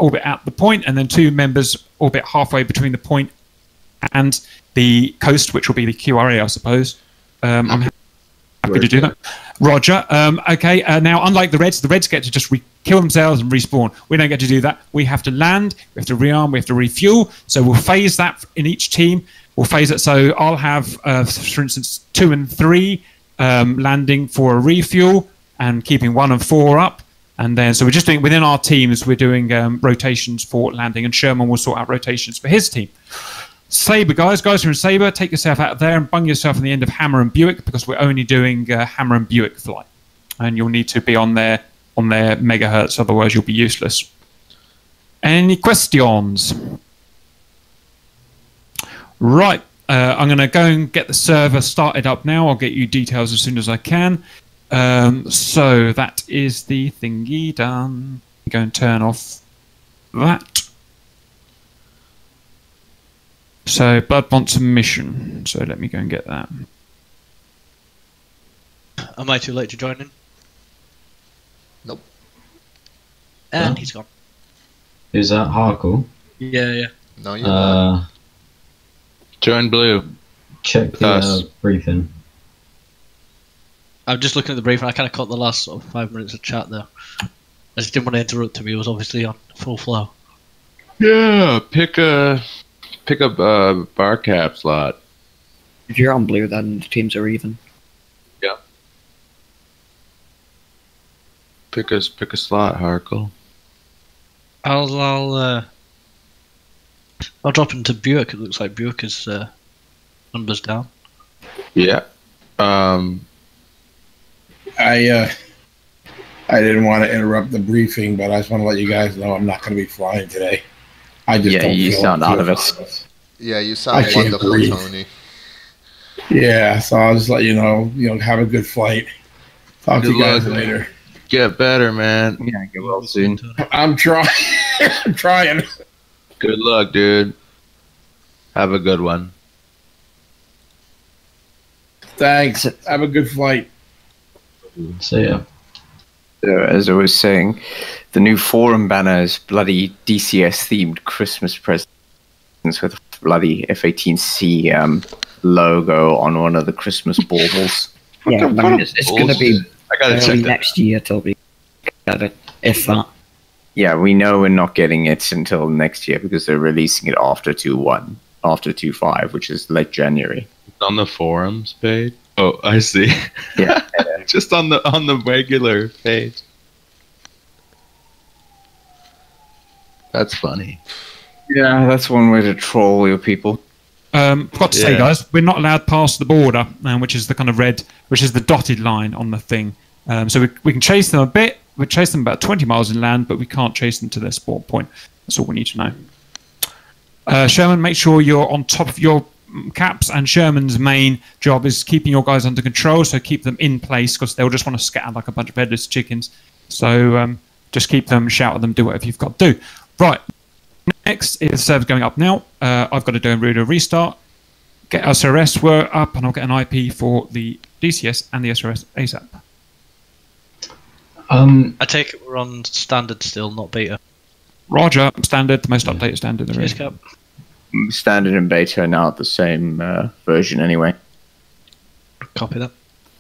orbit at the point, and then 2 members orbit halfway between the point and the coast, which will be the QRA, I suppose. I'm happy to do that. Roger. Okay, now, unlike the Reds get to just kill themselves and respawn. We don't get to do that. We have to land, we have to rearm, we have to refuel. So we'll phase that in each team. We'll phase it. So I'll have, for instance, 2 and 3 landing for a refuel and keeping 1 and 4 up. And then, so we're just doing, within our teams, we're doing rotations for landing, and Sherman will sort out rotations for his team. Sabre, guys who are in Sabre, take yourself out of there and bung yourself on the end of Hammer and Buick, because we're only doing Hammer and Buick flight. And you'll need to be on their megahertz, otherwise you'll be useless. Any questions? Right, I'm going to go and get the server started up now. I'll get you details as soon as I can. So that is the thingy done. Go and turn off that. So Blood wants a mission. So let me go and get that. Am I too late to join in? Nope. And he's gone. Is that Harkle? Yeah. No, you're not. Join Blue. Check the briefing. I'm just looking at the briefing. I kind of caught the last sort of 5 minutes of chat there. I just didn't want to interrupt him. He was obviously on full flow. Yeah, pick a bar cap slot. If you're on Blue, then the teams are even. Yeah. Pick a slot, Harkle. I'll drop into Buick. It looks like Buick is numbers down. Yeah. I didn't want to interrupt the briefing, but I just want to let you guys know I'm not going to be flying today. I just don't you feel sound out of it. Yeah, you sound wonderful, Tony. Yeah, so I'll just let you know. Have a good flight. Talk to you guys later. Get better, man. Yeah, get well soon. I'm trying. I'm trying. Good luck, dude. Have a good one. Thanks. Have a good flight. See ya. As I was saying, the new forum banner is bloody DCS themed Christmas presents with a bloody F-18C logo on one of the Christmas baubles. Yeah, I mean, it's going to be early next year till we get it, if that. Yeah, we know we're not getting it until next year because they're releasing it after 2.1, after 2.5, which is late January. It's on the forums page. Oh, I see. Yeah. Just on the regular page. That's funny. Yeah, that's one way to troll your people. Forgot to say, guys, we're not allowed past the border, which is the kind of red, which is the dotted line on the thing. So we can chase them a bit. We chase them about 20 miles inland, but we can't chase them to their spawn point. That's all we need to know. Sherman, make sure you're on top of your caps, and Sherman's main job is keeping your guys under control, so keep them in place, because they'll just want to scatter like a bunch of headless chickens. So just keep them, shout at them, do whatever you've got to do. Right, next is the server's going up now. I've got to do a restart, get SRS up, and I'll get an IP for the DCS and the SRS ASAP. I take it we're on standard still, not beta. Roger, standard, the most updated standard there is. Standard and beta are now the same version anyway. Copy that.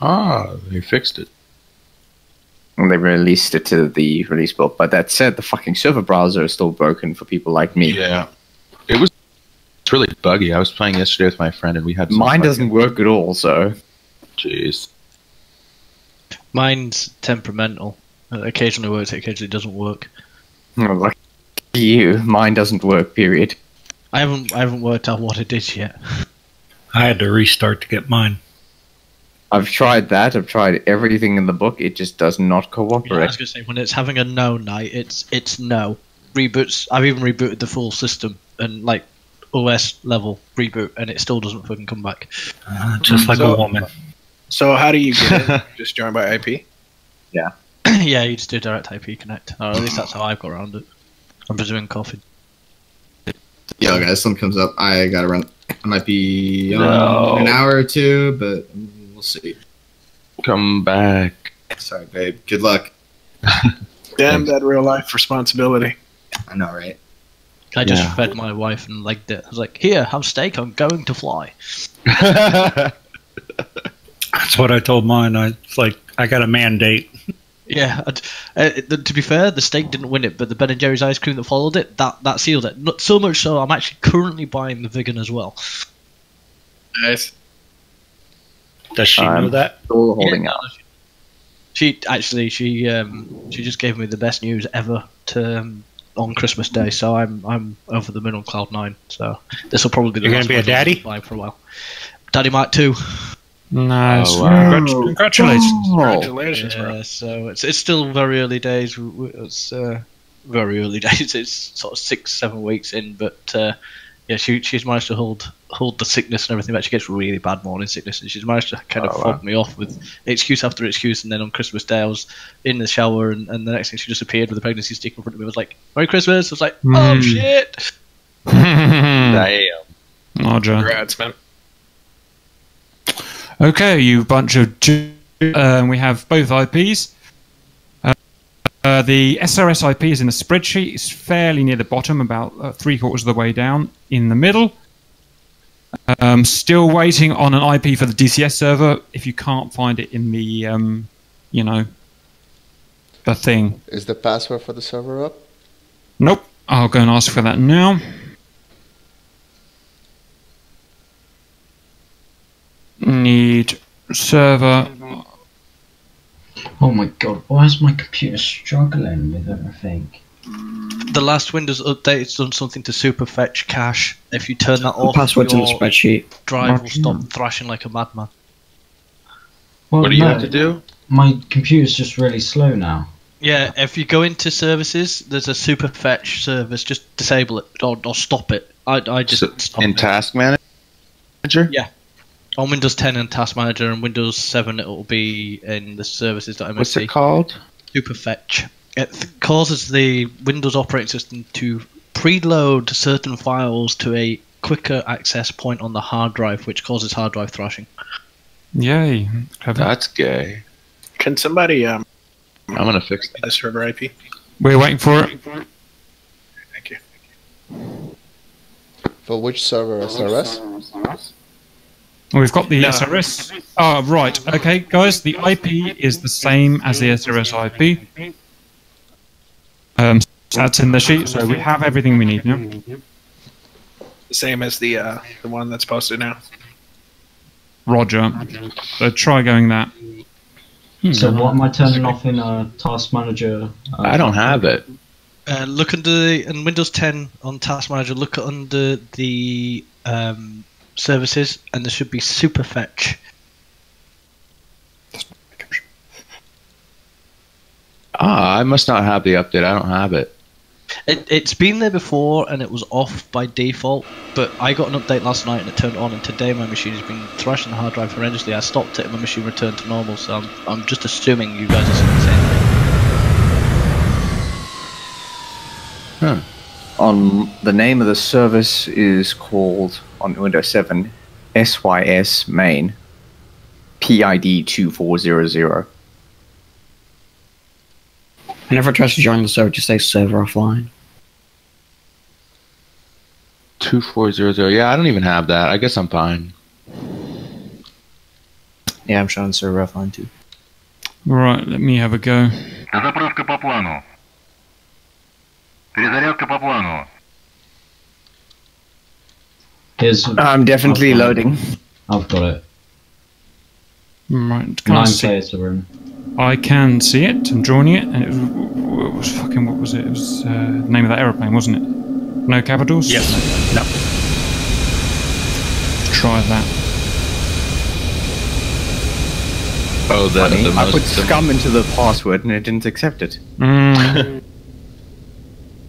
Ah, they fixed it. And they released it to the release book. But that said, the fucking server browser is still broken for people like me. Yeah. It's really buggy. I was playing yesterday with my friend and we had... Mine doesn't work at all, so... Jeez. Mine's temperamental. It occasionally works, it occasionally doesn't work. Oh, lucky you. Mine doesn't work, period. I haven't worked out what it is yet. I had to restart to get mine. I've tried that. I've tried everything in the book. It just does not cooperate. Yeah, I was going to say, when it's having a no night, it's no. Reboots, I've even rebooted the full system and like OS level reboot, and it still doesn't fucking come back. Just like a woman. So how do you get it? Just join by IP? Yeah. Yeah, you just do direct IP connect. Or at least that's how I've got around it. I'm presuming coffee. Yo, guys, something comes up. I gotta run. I might be on an hour or two, but we'll see. Come back. Sorry, babe. Good luck. Damn that real life responsibility. I know, right? I just fed my wife and legged it. I was like, "Here, have steak. I'm going to fly." That's what I told mine. It's like I got a mandate. Yeah. To be fair, the steak didn't win it, but the Ben and Jerry's ice cream that followed it, that sealed it. Not so much so, I'm actually currently buying the vegan as well. Nice. Does she know that? Still holding out. She just gave me the best news ever on Christmas Day, so I'm over the moon on cloud 9. So this will probably be the You're last gonna be a daddy? for a while. Daddy Mike too. Nice. Oh, wow. Congratulations. Congratulations, bro. Yeah, so it's still very early days. It's very early days. It's sort of 6-7 weeks in, but yeah, she's managed to hold the sickness and everything. But she gets really bad morning sickness, and she's managed to kind of fob me off with excuse after excuse. And then on Christmas Day, I was in the shower, and the next thing she just appeared with a pregnancy stick in front of me. I was like, "Merry Christmas!" I was like, "Oh shit!" Damn. Roger. Congrats, man. Okay, you bunch of we have both IPs. The SRS IP is in the spreadsheet. It's fairly near the bottom, about 3/4 of the way down in the middle. Still waiting on an IP for the DCS server. If you can't find it in the, the thing. Is the password for the server up? Nope. I'll go and ask for that now. Need server. Oh my god, why is my computer struggling with everything? The last Windows update has done something to super fetch cache. If you turn that off, Password's in the your spreadsheet. drive will stop thrashing like a madman. Well, What do you no, have to do? My computer's just really slow now. Yeah, if you go into services, there's a super fetch service. Just disable it or stop it. I just stop in it. Task Manager? Yeah. On Windows 10 and Task Manager, and Windows 7 it will be in the services.msc. What's it called? Superfetch. It causes the Windows operating system to preload certain files to a quicker access point on the hard drive, which causes hard drive thrashing. Yay. That's gay. Can somebody I'm gonna fix that. the server IP? We're waiting for it. Thank you. For which server? SRS? We've got the SRS. Oh, right. Okay, guys, the IP is the same as the SRS IP. That's in the sheet, so we have everything we need now. The same as the one that's posted now. Roger. So try going that. So what am I turning off in Task Manager? I don't have it. Look under in Windows 10 on Task Manager. Look under the services, and there should be Superfetch. I must not have the update. I don't have it. It's been there before, and it was off by default. But I got an update last night, and it turned on. And today, my machine has been thrashing the hard drive horrendously. I stopped it, and my machine returned to normal. So I'm just assuming you guys are seeing the same thing. On the name of the service is called on Windows 7 SYS main PID 2400. Whenever I try to join the server, just say server offline. 2400. Yeah, I don't even have that. I guess I'm fine. Yeah, I'm showing server offline too. Right, let me have a go. Заправка по плану. Перезарядка по плану. I'm definitely loading. I've got it. Right, 9 players to room. I can see it. I'm joining it, and it was fucking. What was it? It was the name of that aeroplane, wasn't it? No capitals. Yes. No. Try that. Oh, Funny, the I put most scum into the password and it didn't accept it.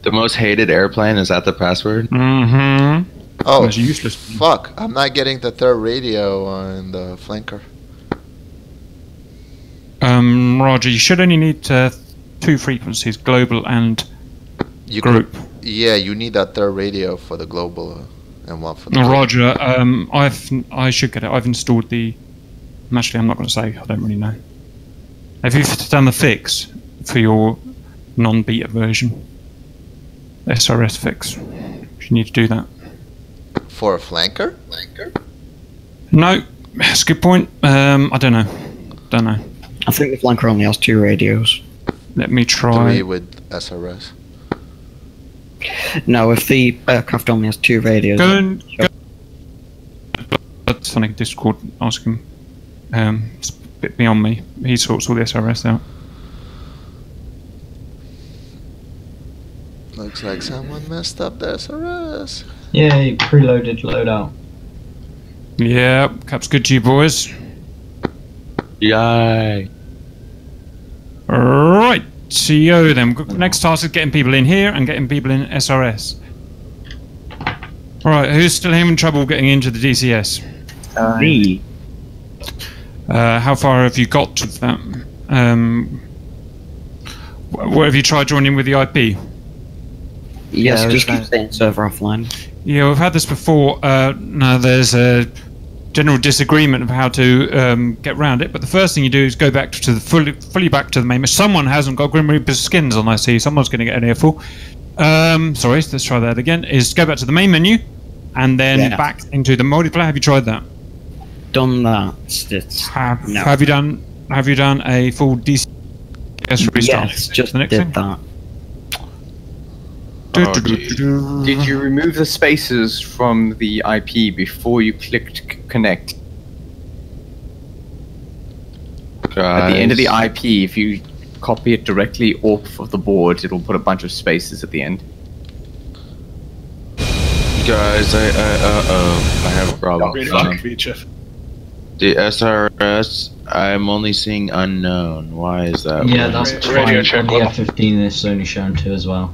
the most hated airplane, is that the password? Mm-hmm. Oh, It's useless. fuck. I'm not getting the third radio on the flanker. Roger, you should only need 2 frequencies, global and group. Yeah, you need that third radio for the global and one for the Roger, I should get it. I've installed the... Actually, I'm not going to say. I don't really know. Have you done the fix for your non-beta version? SRS fix. You need to do that. For a flanker? No, that's a good point. I don't know. I think the flanker only has 2 radios. Let me try. 3 with SRS. No, if the aircraft only has 2 radios. Go. That's funny. Discord ask him. It's a bit beyond me. He sorts all the SRS out. Looks like someone messed up the SRS. Yeah, preloaded loadout. Yeah, Cap's good to you boys. Yay. Right, CEO then. Next task is getting people in here and getting people in SRS. Alright, who's still having trouble getting into the DCS? Me. How far have you got with that? What have you tried joining with the IP? Yes, just keep staying server offline. Yeah, we've had this before. Now there's a general disagreement of how to get around it, but the first thing you do is go back to the fully back to the main. Someone hasn't got Grim Reaper's skins on, I see. Someone's going to get an earful. Sorry, let's try that again. Is go back to the main menu and then back into the multiplayer. Have you tried that? Done that. Have you done a full DCS restart? Yes, just the next did thing? that. Did you remove the spaces from the IP before you clicked connect? At the end of the IP, if you copy it directly off of the board, it'll put a bunch of spaces at the end. Guys, I have a problem. The SRS, I'm only seeing unknown. Why is that? Yeah, that's fine. On the F-15, it's only shown 2 as well.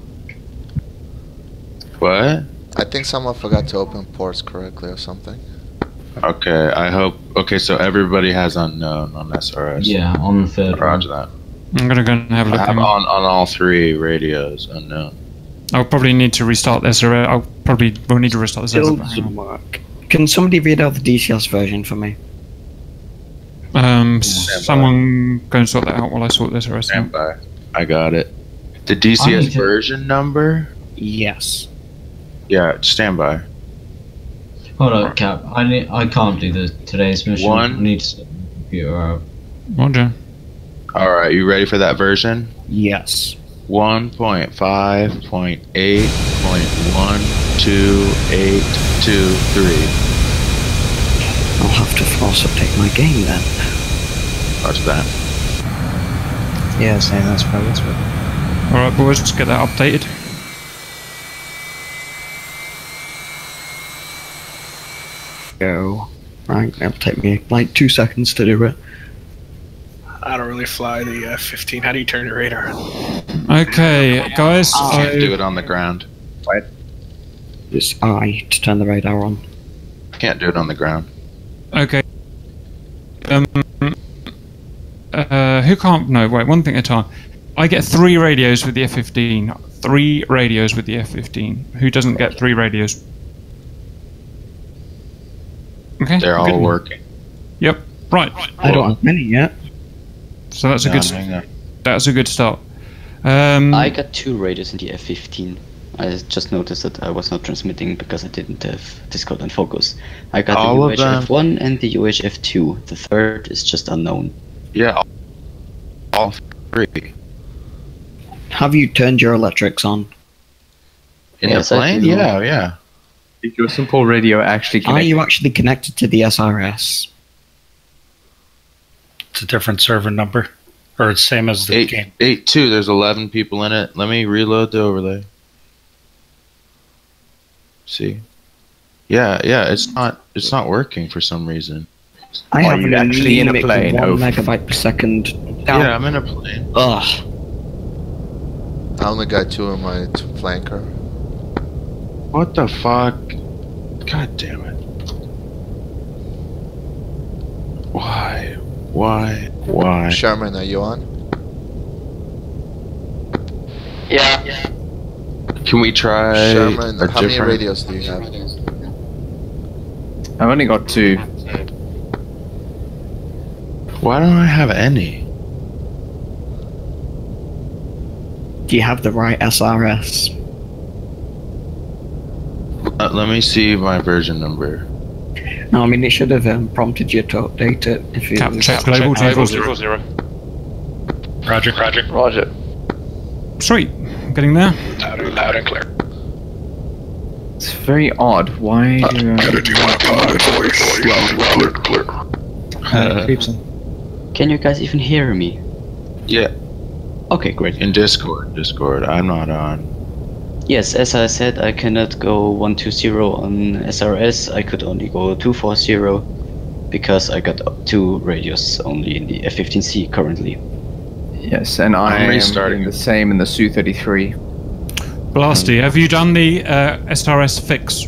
What? I think someone forgot to open ports correctly or something. Okay, I hope. Okay, so everybody has unknown on SRS. Yeah, on the 3rd. Roger that. I'm gonna go and have a look. I have on all 3 radios unknown. I'll probably need to restart this, or we'll need to restart this. Still doesn't work. Can somebody read out the DCS version for me? Someone go and sort that out while I sort this rest. Stand by. I got it. The DCS version number? Yes. Yeah, stand by. Hold on, Cap. I can't do today's mission. I need to set the computer out. Roger. Alright, you ready for that version? Yes. 1.5.8.12823. I'll have to force update my game then. Roger that. Yeah, same. That's probably what's right. Alright, boys, let's get that updated. Go. Right, it'll take me like 2 seconds to do it. I don't really fly the F-15. How do you turn your radar on? Okay, guys. You can't do it on the ground. Right. It's I to turn the radar on. Can't do it on the ground. Okay. Who can't? No, wait. One thing at a time. I get 3 radios with the F-15. 3 radios with the F-15. Who doesn't get 3 radios? Okay. They're all working. Yep. Right. I don't have many yet. So that's a good. That's a good start. I got 2 radios in the F-15. I just noticed that I was not transmitting because I didn't have Discord and Focus. I got all the UHF-1 and the UHF-2. The 3rd is just unknown. Yeah, all 3. Have you turned your electrics on? In the plane? Yeah. Is your simple radio actually connected? Are you actually connected to the SRS? It's a different server number. Or it's same as the game. 8.2, there's 11 people in it. Let me reload the overlay. See? Yeah, it's not working for some reason. I have an actually in a plane. 1 megabyte per second. Yeah, I'm in a plane. Ugh. I only got 2 in my flanker. What the fuck? God damn it. Why? Sherman, are you on? Yeah. Can we try Sherman, a how many different... radios do you have? I've only got 2. Why don't I have any? Do you have the right SRS? Let me see my version number. No, I mean it should have prompted you to update it if it was... Check global 240. Roger. Roger. Sweet. Getting there. Loud and clear. It's very odd. Why do Can you guys even hear me? Yeah. Okay, great. In Discord, I'm not on. Yes, as I said, I cannot go 120 on SRS. I could only go 240 because I got 2 radios only in the F-15C currently. Yes, and I'm restarting the same in the Su-33. Blasty, have you done the SRS fix?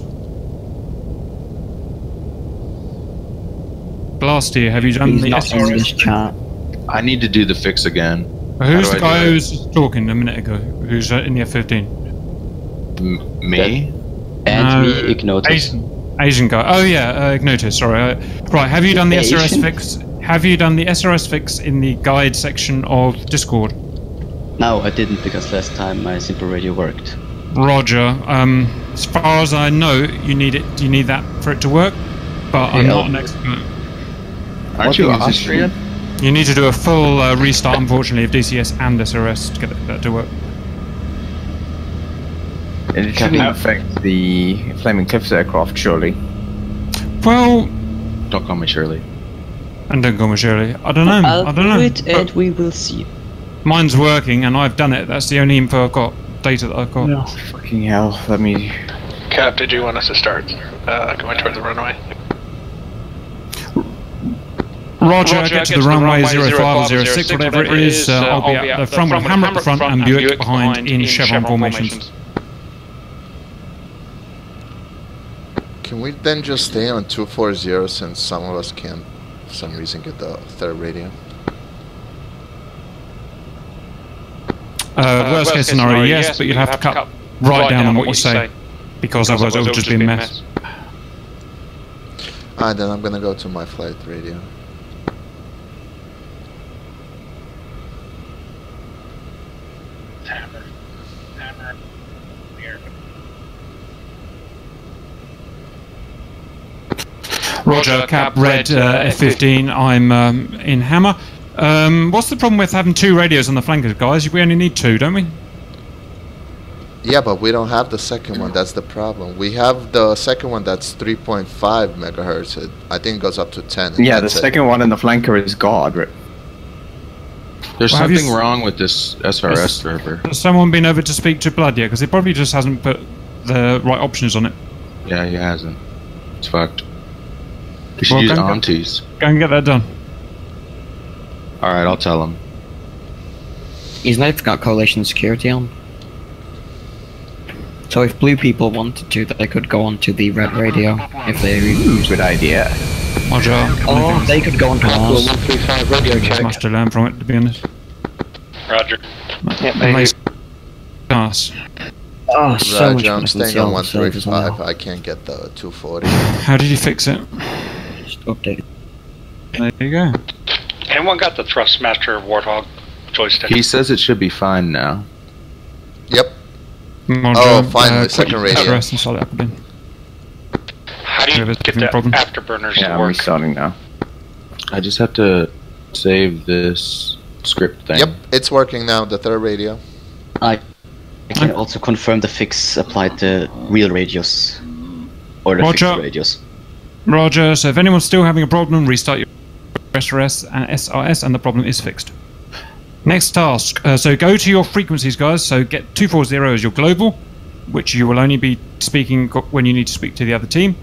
Blasty, have you done the SRS chat? I need to do the fix again. Who's the guy who was talking a minute ago? Who's in the F-15? Me? And me, Ignotus. Asian guy. Oh yeah, Ignotus. Sorry. Right. Have you done the SRS fix? Have you done the SRS fix in the guide section of Discord? No, I didn't because last time my simple radio worked. Roger. As far as I know, you need it. You need that for it to work. But I'm not an expert. Aren't you Austrian? You need to do a full restart, unfortunately, of DCS and SRS to get that to work. It shouldn't affect the Flaming Cliffs aircraft, surely. Well, don't call me Shirley. And don't call me Shirley. I don't know. I'll I don't know. do it and we will see. Mine's working and I've done it. That's the only info I've got. Data that I've got. Oh, fucking hell. Let me... Cap, did you want us to start going toward the runway? Roger, get to the runway 05 or 06, whatever it is. I'll be at the front with Hammer at the front and Buick behind in chevron formations. Can we then just stay on 240 since some of us can't, for some reason, get the third radio? Worst case scenario, yes, but you'd have to cut right down on what you say, because otherwise it would just be a mess. Alright, then I'm gonna go to my flight radio. Roger, Cap, Red, F-15, I'm in Hammer. What's the problem with having 2 radios on the flankers, guys? We only need 2, don't we? Yeah, but we don't have the second one, that's the problem. We have the second one that's 3.5 megahertz. I think it goes up to 10. Yeah, the second one in the flanker is God. There's something wrong with this SRS server. Has someone been over to speak to Blood yet? Because he probably just hasn't put the right options on it. Yeah, he hasn't. It's fucked. We should use Onties. Go and get that done. Alright, I'll tell him. He's now got coalition security on. So if blue people wanted to, they could go onto the red radio if they... good idea. Roger. Or they could go onto ours. 135 radio check. Much to learn from it, to be honest. Roger. Nice. Nice. Oh, so much I'm staying on 135. I can't get the 240. How did you fix it? Just update it. There you go. Anyone got the Thrustmaster Warthog joystick? He says it should be fine now. Yep. Roger, finally, second radio. And start it up again. How do you get the afterburners to I'm work? restarting now. I just have to save this script thing. Yep, it's working now, the third radio. I can also confirm the fix applied to real radios. Or the fixed radios. Roger, so if anyone's still having a problem, restart your SRS and SRS and the problem is fixed. Next task, so go to your frequencies, guys. So get 240 as your global, which you will only be speaking when you need to speak to the other team,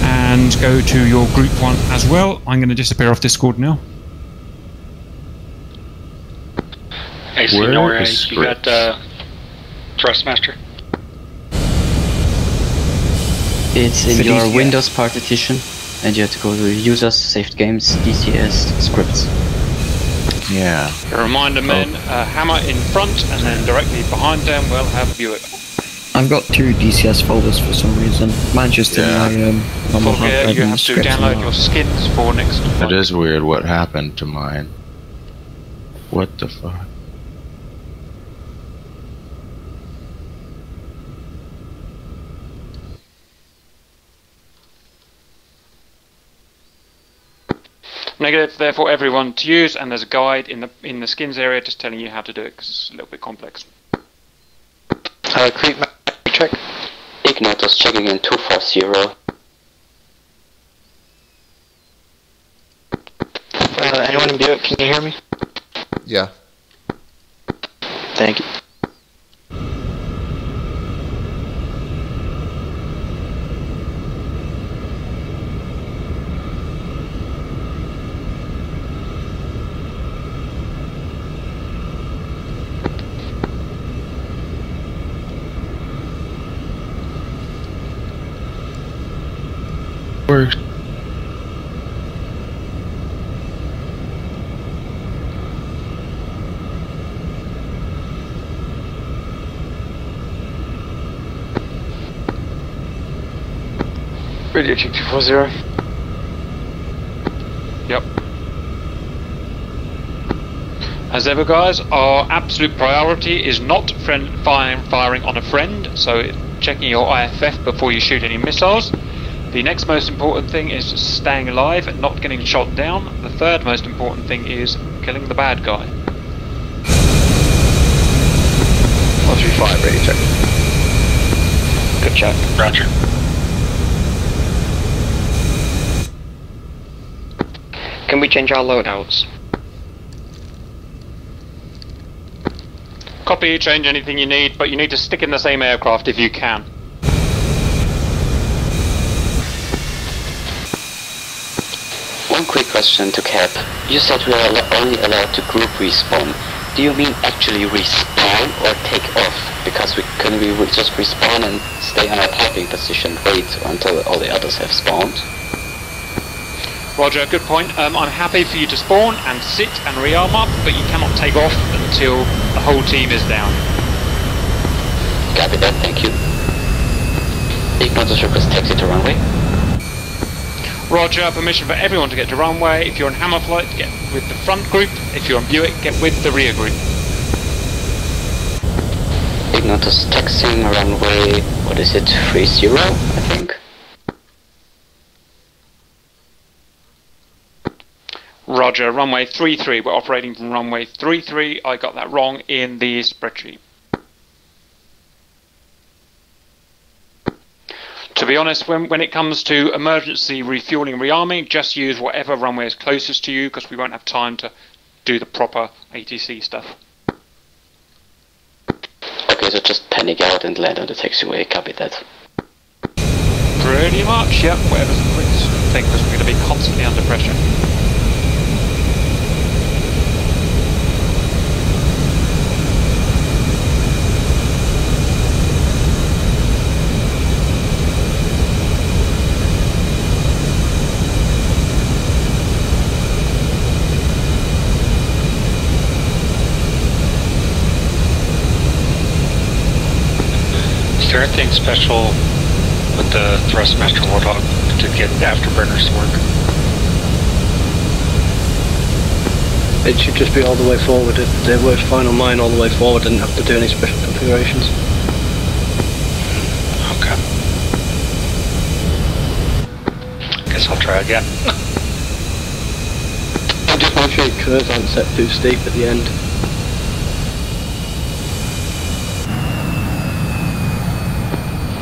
and go to your group 1 as well. I'm going to disappear off Discord now. Hey, so you know where you got Thrustmaster? It's in your Windows partition, and you have to go to Users, Saved Games, DCS, Scripts. Yeah. A reminder, men, Hammer in front, and then directly behind them we'll have Buick. I've got 2 DCS folders for some reason. Mine's just in my normal hard drive. You have to download your skins for next month. It is weird what happened to mine. What the fuck? Negative, therefore everyone to use, and there's a guide in the skins area just telling you how to do it because it's a little bit complex. Creep check. Ignatus checking in 240. Anyone in Buick, can you hear me? Yeah. Thank you. Works. Radio check 240. Yep. As ever, guys, our absolute priority is not firing on a friend, so checking your IFF before you shoot any missiles. The next most important thing is staying alive and not getting shot down. The third most important thing is killing the bad guy. 135, ready check. Good check. Roger. Can we change our loadouts? Copy, change anything you need, but you need to stick in the same aircraft if you can. One quick question to Cap. You said we are only allowed to group respawn. Do you mean actually respawn or take off? Because we just respawn and stay in our parking position, wait until all the others have spawned? Roger, good point. I'm happy for you to spawn and sit and rearm up, but you cannot take off until the whole team is down. Copy that, thank you. Ignatus request taxi to runway. Roger, permission for everyone to get to runway. If you're on Hammer Flight, get with the front group. If you're on Buick, get with the rear group. Ignatus taxiing runway, what is it, 30, I think? Roger, runway 33. We're operating from runway 33. I got that wrong in the spreadsheet. To be honest, when it comes to emergency refueling and rearming, just use whatever runway is closest to you because we won't have time to do the proper ATC stuff. Okay, so just panic out and land on the taxiway, copy that. Pretty much, yep, whatever's the quickest thing because we're going to be constantly under pressure. Is there anything special with the Thrustmaster Warthog to get afterburners to work? It should just be all the way forward. They worked fine on mine all the way forward, didn't have to do any special configurations. Okay. Guess I'll try again. I just make sure your curves aren't set too steep at the end.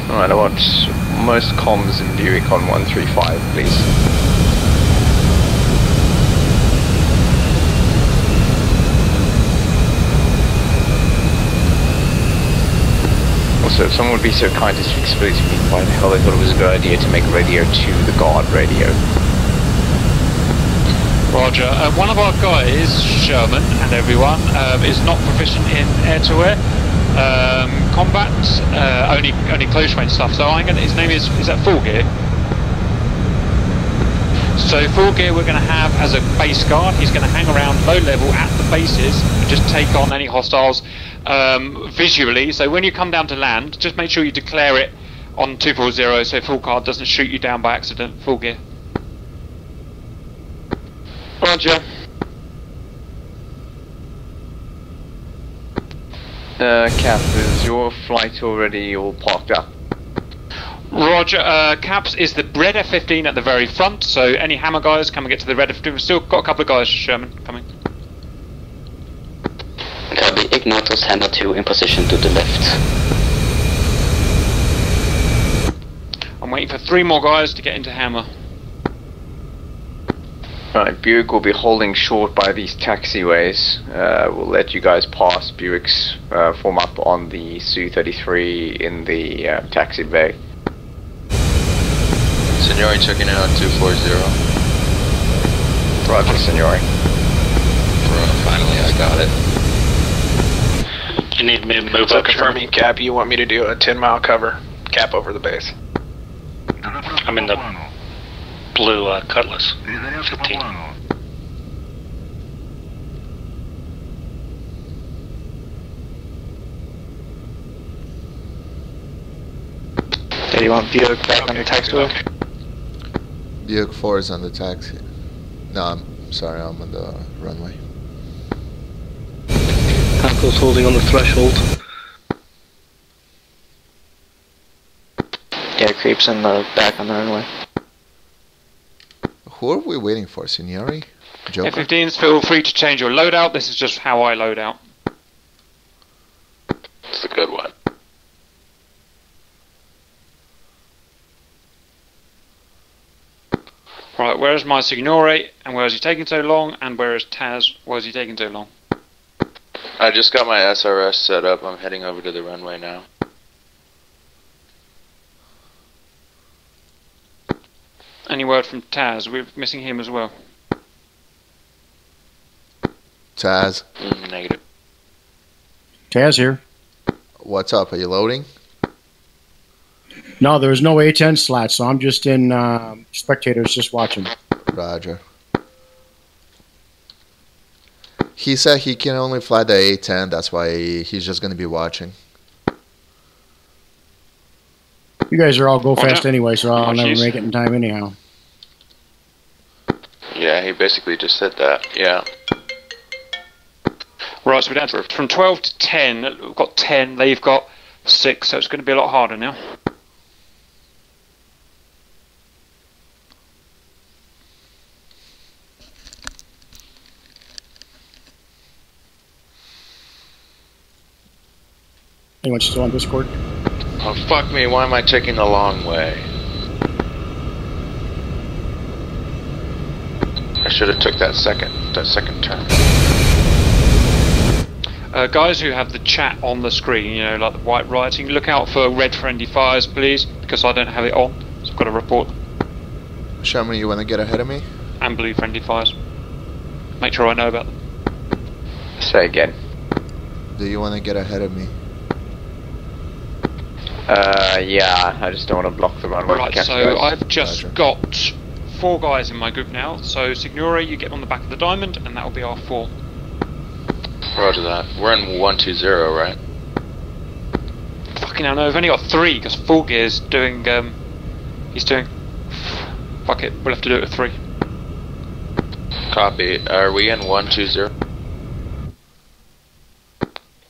Alright, I want most comms in Buick on 135, please. Also, if someone would be so kind as to explain to me why the hell they thought it was a good idea to make radio 2 the guard radio. Roger. One of our guys, Sherman, and everyone, is not proficient in air-to-air. Combat, only close range stuff. So his name is that Full Gear? So Full Gear we're going to have as a base guard. He's going to hang around low level at the bases and just take on any hostiles visually. So when you come down to land, just make sure you declare it on 240 so Full Guard doesn't shoot you down by accident. Full Gear. Roger. Cap, is your flight already all parked up? Roger. Caps is the red F-15 at the very front, so any Hammer guys come and get to the red F-15. We've still got a couple of guys, Sherman, coming. Copy. Ignatus Hammer 2 in position to the left. I'm waiting for 3 more guys to get into Hammer. Right, Buick will be holding short by these taxiways. We'll let you guys pass. Buick's form up on the Su-33 in the taxi bay. Signori checking out 240. Roger, Signori. Finally, I got it. You need me to move So up. confirming, Cap, you want me to do a 10-mile cover? Cap over the base. I'm in the blue Cutlass 15. Do you want Buick back on the taxiway? Buick 4 is on the taxi. No, I'm sorry, I'm on the runway. Tackle's holding on the threshold. Yeah, creeps in the back on the runway. Who are we waiting for, Signori? Joker? F-15s, feel free to change your loadout. This is just how I load out. It's a good one. Right, where is my Signore, and where is he taking so long, and where is Taz, why is he taking so long? I just got my SRS set up. I'm heading over to the runway now. Any word from Taz? We're missing him as well. Taz? Negative. Taz here. What's up? Are you loading? No, there's no A10 slot, so I'm just in spectators just watching. Roger. He said he can only fly the A10, that's why he's just going to be watching. You guys are all go fast anyway, so I'll never make it in time anyhow. Yeah, he basically just said that. Yeah. Right, so we're down to from 12 to 10. We've got 10, they've got 6, so it's going to be a lot harder now. Anyone still on Discord? Oh, fuck me, why am I taking the long way? I should have took that second turn. Guys who have the chat on the screen, you know, like the white writing, look out for red friendly fires, please, because I don't have it on, so I've got to report. Sherman, you want to get ahead of me? And blue friendly fires. Make sure I know about them. Say again. Do you want to get ahead of me? Yeah, I just don't want to block the runway. Right, so I've just got 4 guys in my group now, so Signore, you get on the back of the diamond, and that'll be our 4. Roger that. We're in 120, right? Fucking hell, no, I've only got 3, because Full Gear's doing, he's doing... Fuck it, we'll have to do it with 3. Copy. Are we in 120?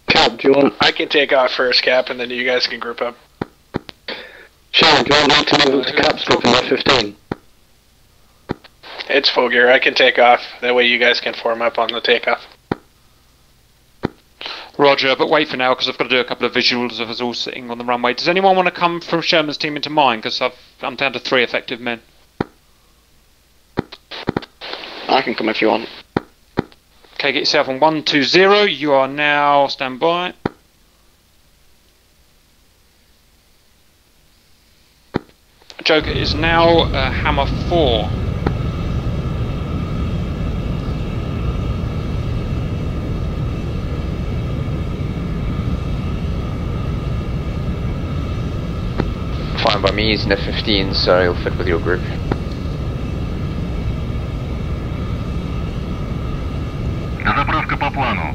Cap, do you want... I can take off first, Cap, and then you guys can group up. Sean, do you want me to move to Cap's group in F-15? It's full gear. I can take off. That way you guys can form up on the takeoff. Roger, but wait for now, because I've got to do a couple of visuals of us all sitting on the runway. Does anyone want to come from Sherman's team into mine? Because I'm down to 3 effective men. I can come if you want. Okay, get yourself on 120. You are now stand by. Joker is now Hammer 4. Fine by me, he's in F-15, so he'll fit with your group. Заправка по плану.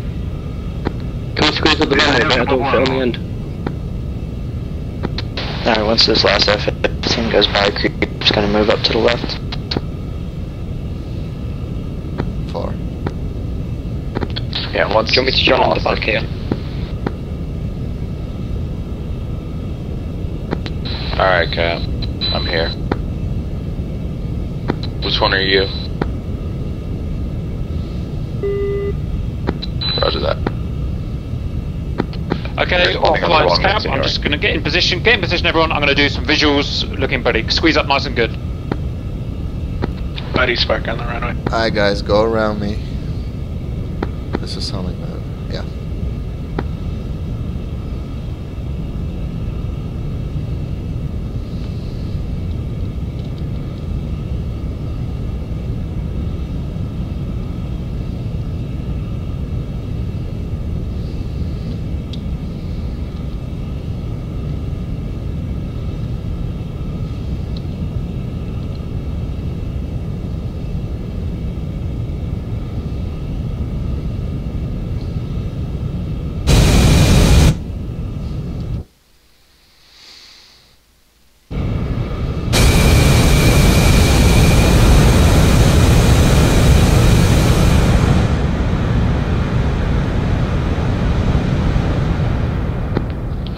Can we squeeze up the runway, but I don't fit on the end. Alright, once this last F-15 goes by, creep's gonna move up to the left. 4. Yeah, once... Do you want me to jump on the back here? Alright, Cap. I'm here. Which one are you? Roger that. Okay, all flights, Cap. I'm just going to get in position. Get in position, everyone. I'm going to do some visuals looking pretty. Squeeze up nice and good. Buddy Spark on the runway. Alright, guys, go around me. This is something that, yeah.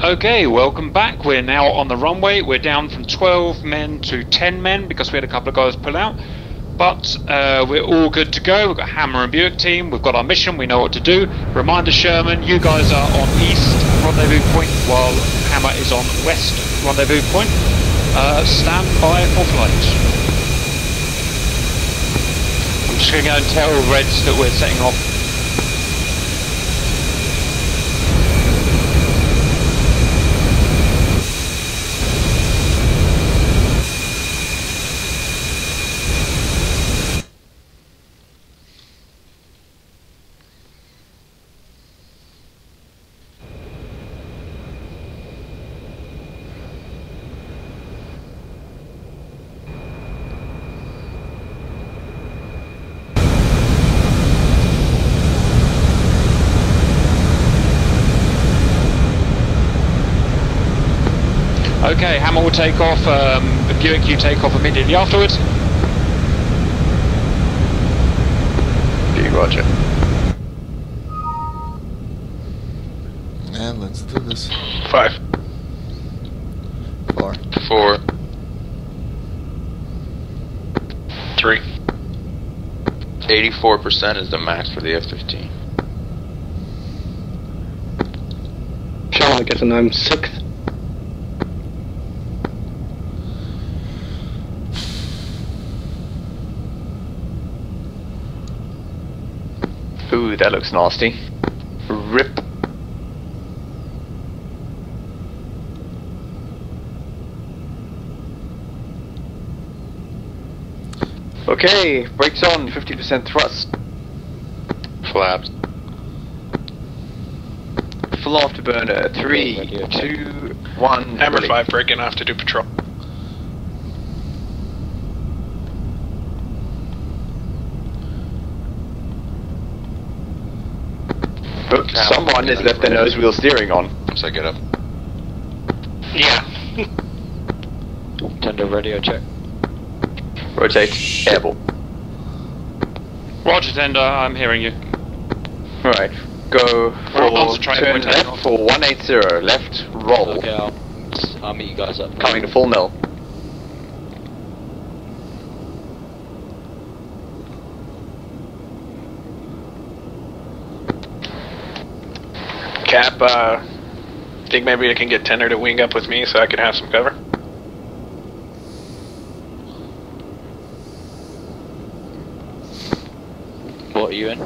Okay, welcome back. We're now on the runway. We're down from 12 men to 10 men because we had a couple of guys pull out. But we're all good to go. We've got Hammer and Buick team. We've got our mission. We know what to do. Reminder, Sherman, you guys are on east rendezvous point while Hammer is on west rendezvous point. Stand by for flight. I'm just going to go and tell Reds that we're setting off. Okay, Hammer will take off, Buick you take off immediately afterwards. Roger. And let's do this. 5. 4. 4. 3. 84% is the max for the F-15. Shall I get an I'm 6th? Ooh, that looks nasty. Rip. Okay, brakes on, 50% thrust. Flaps. Full afterburner, 3, 2, 1. Hammer ready. 5 breaking off to do patrol. Oops, someone has left their nose wheel steering on. Once I get up. Yeah. Tender radio check. Rotate, airball. Roger, Tender, I'm hearing you. Right, go for turn point left for 180, left, roll. Okay, I'll meet you guys up. Coming to full mill. Cap, think maybe I can get Tender to wing up with me so I can have some cover? What are you in?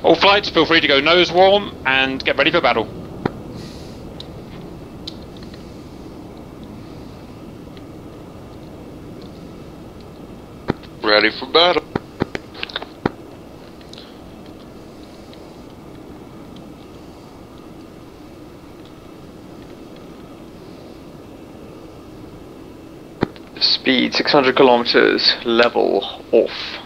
All flights, feel free to go nose warm and get ready for battle. Ready for battle. Speed 600 kilometers, level off.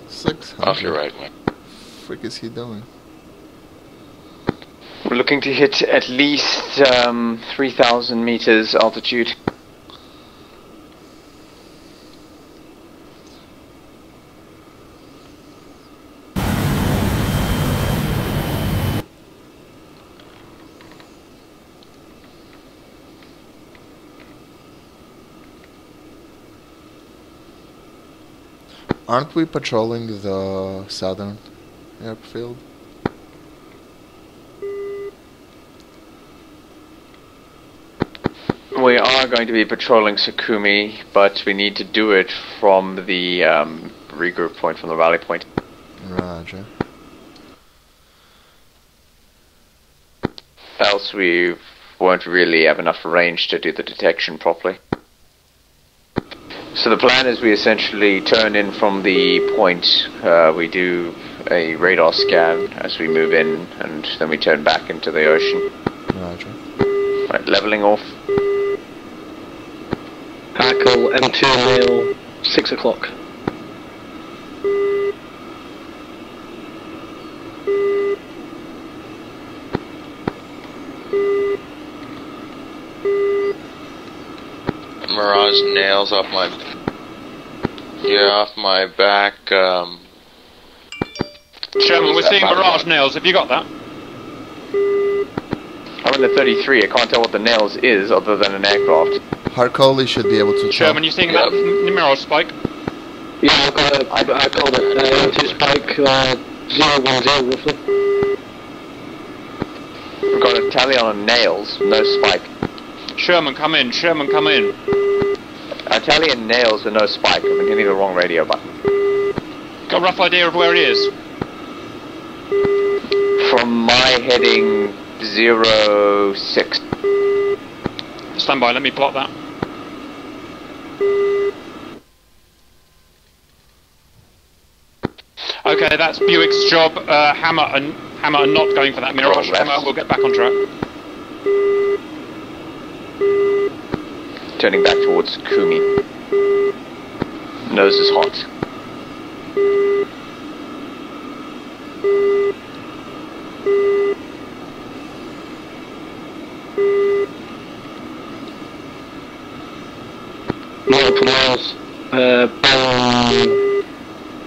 600. Off your right wing. Frick is he doing? We're looking to hit at least 3,000 meters altitude. Aren't we patrolling the southern airfield? We are going to be patrolling Sukumi, but we need to do it from the regroup point, from the rally point. Roger. Else we won't really have enough range to do the detection properly. So the plan is we essentially turn in from the point, we do a radar scan as we move in, and then we turn back into the ocean. Roger. Right, leveling off. Hackle, M2 Mail, 6 o'clock. Mirage nails off my... Yeah, off my back, Sherman, we're seeing Mirage nails. Have you got that? I'm in the 33, I can't tell what the nails is other than an aircraft. Harkoli should be able to Sherman, you seeing that Mirage spike? Yeah, I've got it. I called it. M2 spike, 010 roughly. We've got a tally on nails, no spike. Sherman, come in. Sherman, come in. A tally in nails and no spike. I've been hitting the wrong radio button. Got a rough idea of where he is? From my heading 06. Stand by, let me plot that. Okay, that's Buick's job. Hammer and not going for that Mirage. Hammer, we'll get back on track. Turning back towards Kumi. Nose is hot. Multiple miles, Boeing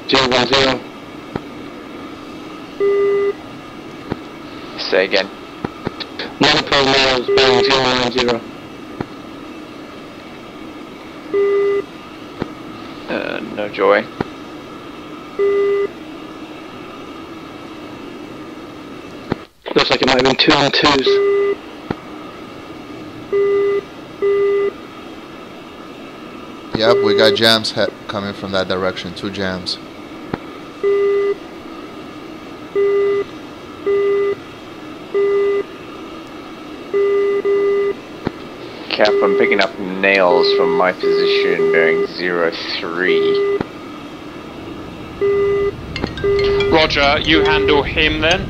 010. Say again. Multiple miles, Boeing 010. No joy. Looks like it might have been 2 on 2s. Yep, we got jams coming from that direction. 2 jams. Cap, I'm picking up nails from my position bearing 03. Roger, you handle him then.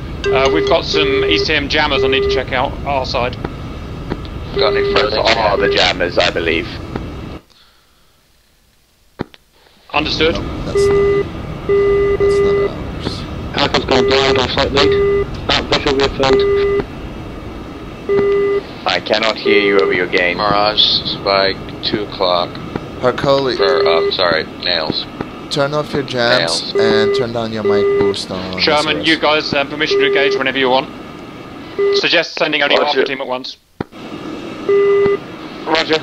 We've got some ECM jammers I need to check out our side. Got any friends? Oh, the jammers, I believe. Understood. That's not ours. Hackle's gone blind on flight lead. That visual reaffirmed. I cannot hear you over your gain. Mirage spike, 2 o'clock. Harkoli. Sorry, nails. Turn off your jams and turn down your mic boost on. Sherman, you guys have permission to engage whenever you want. Suggest sending only half the team at once. Roger.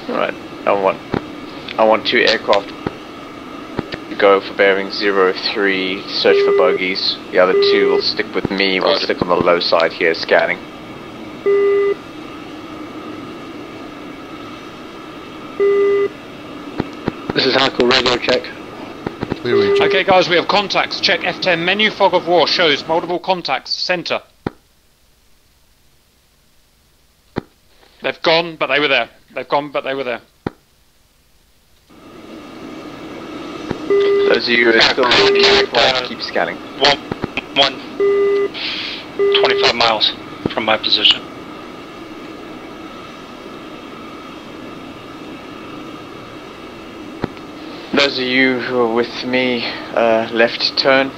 Right, I want 2 aircraft to go for bearing 03, search for bogeys. The other 2 will stick with me, we'll stick on the low side here, scanning. This is Hackle, radio check. Okay guys, we have contacts. Check F10 menu, fog of war shows multiple contacts, center. They've gone, but they were there. They've gone, but they were there. Those of you who are still in the aircraft, keep scanning. 25 miles from my position. Those of you who are with me, left turn.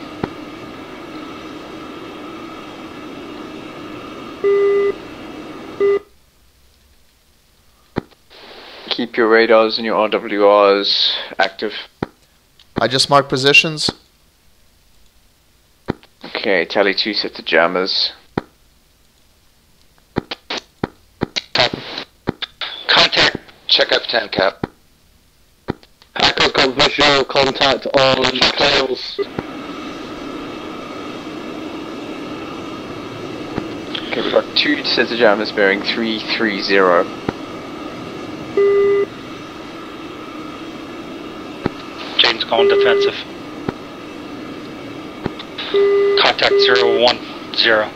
Keep your radars and your RWRs active. I just marked positions. Okay, tally 2 set to jammers. Check F10, Cap. Echo's got visual contact on tails. Okay, we've got 2 sets of jammers bearing 330. Jane's going defensive. Contact 010.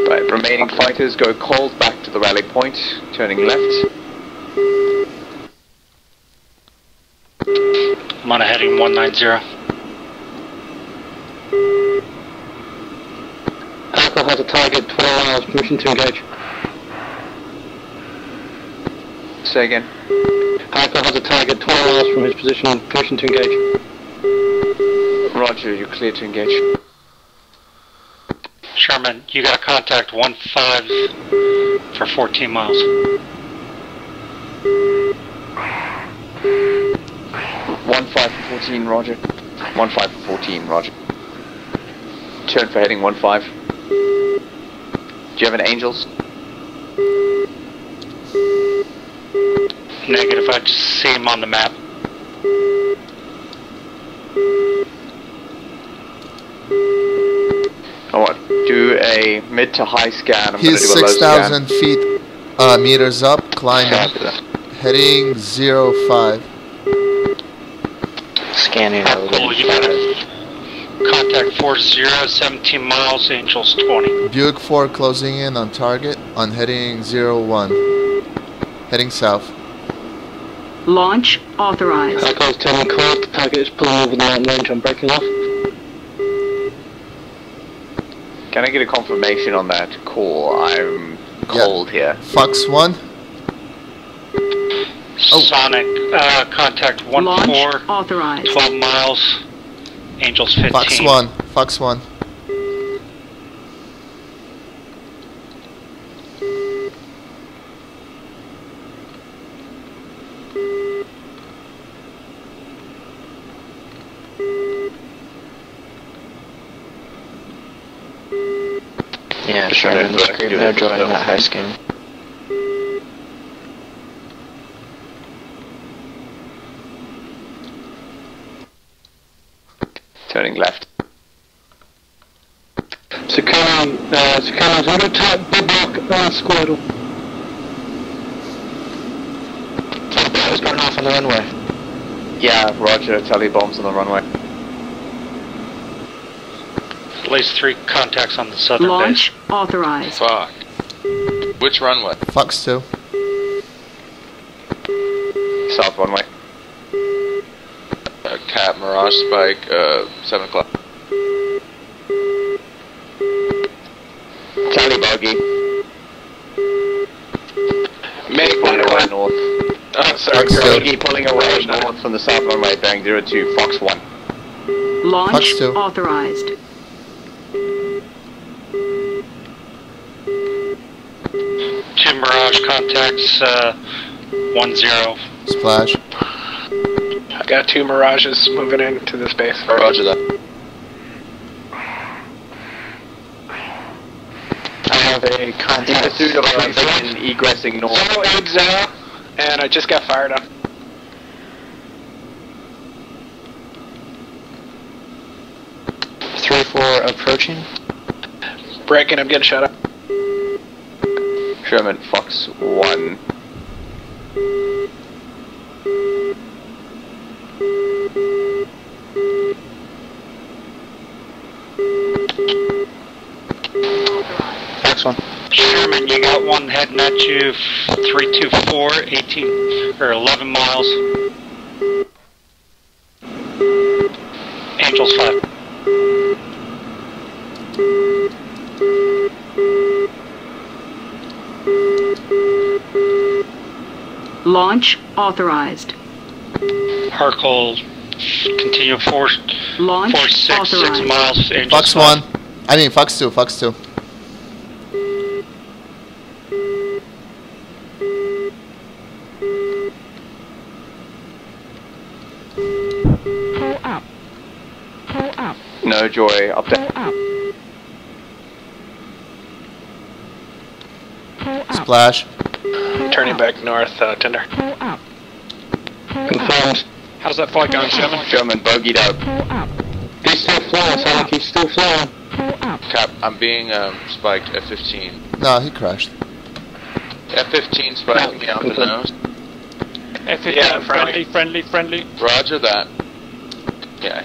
Right, remaining fighters go cold back to the rally point, turning left. I'm on a heading 190. Echo has a target 12 miles, permission to engage. Say again. Echo has a target 12 miles from his position, permission to engage. Roger, you're clear to engage. Sherman, you got contact 15 for 14 miles. 15 for 14, Roger. 15 for 14, Roger. Turn for heading 15. Do you have an Angels? Negative, I just see him on the map. I want do a mid to high scan. He's 6,000 feet, meters up, climbing, heading 05. Scanning. Cool, you got it. Contact 40, 17 miles, Angels 20. Buick 4 closing in on target on heading 01. Heading south. Launch authorized. Echo's turning cold, the target is pulling over the mountain range, I'm breaking off. Can I get a confirmation on that call? I'm cold here. Fox 1. Sonic, contact 14. Launch authorized. 12 miles, Angels 15. Fox 1. Fox 1. Yeah, sure. They're joining that high scan. Turning left. Securing under attack, Biblock, Squirtle. Who's going off on the runway? Yeah, Roger. Tele bombs on the runway. At least 3 contacts on the southern Launch base. authorized. Fuck. Which runway? Fox 2. South runway. Cap, Mirage Spike, 7 o'clock. Tally bogey. Make pulling away north. Oh, sorry. Bogey pulling away north from the south runway, bearing 02, Fox 1. Launch Fox 2. authorized. Two Mirage contacts, 10. Splash. I got 2 Mirages moving into this base. Roger that. I have a contact. Pursuit of a and egressing north. 080, and I just got fired up. Approaching. Breaking, I'm getting shot up. Sherman, Fox 1. Fox 1. Sherman, you got one heading at you, 324, 18, or 11 miles. Angels 5. Launch authorized. Harkle, continue force. Launch force 6, authorized. 6 miles. Angels Fox 5. 1. I mean, Fox 2. Fox 2. Pull up. Pull up. No joy, up there. Pull up. splash. Turning back north, Tinder. Confirmed. How's that fight going, Sherman? Sherman, bogeyed out. He's still flying, sound like he's still flying. Cap, I'm being spiked F-15. No, he crashed. F-15 spiking me out the nose. F-15, yeah, friendly. Roger that. Yeah,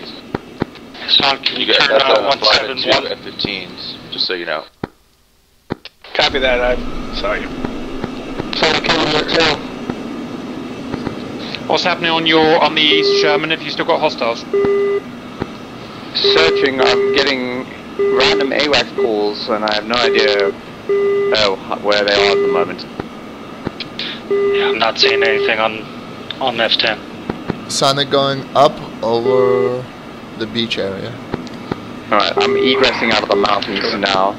Son, can you guys turn have out to fly to 171? two F-15s, just so you know. Copy that, I saw you. What's happening on the east, Sherman? Have you still got hostiles? Searching, I'm getting random AWACS calls and I have no idea where they are at the moment. Yeah, I'm not seeing anything on F10. Sonic going up over the beach area. Alright, I'm egressing out of the mountains now.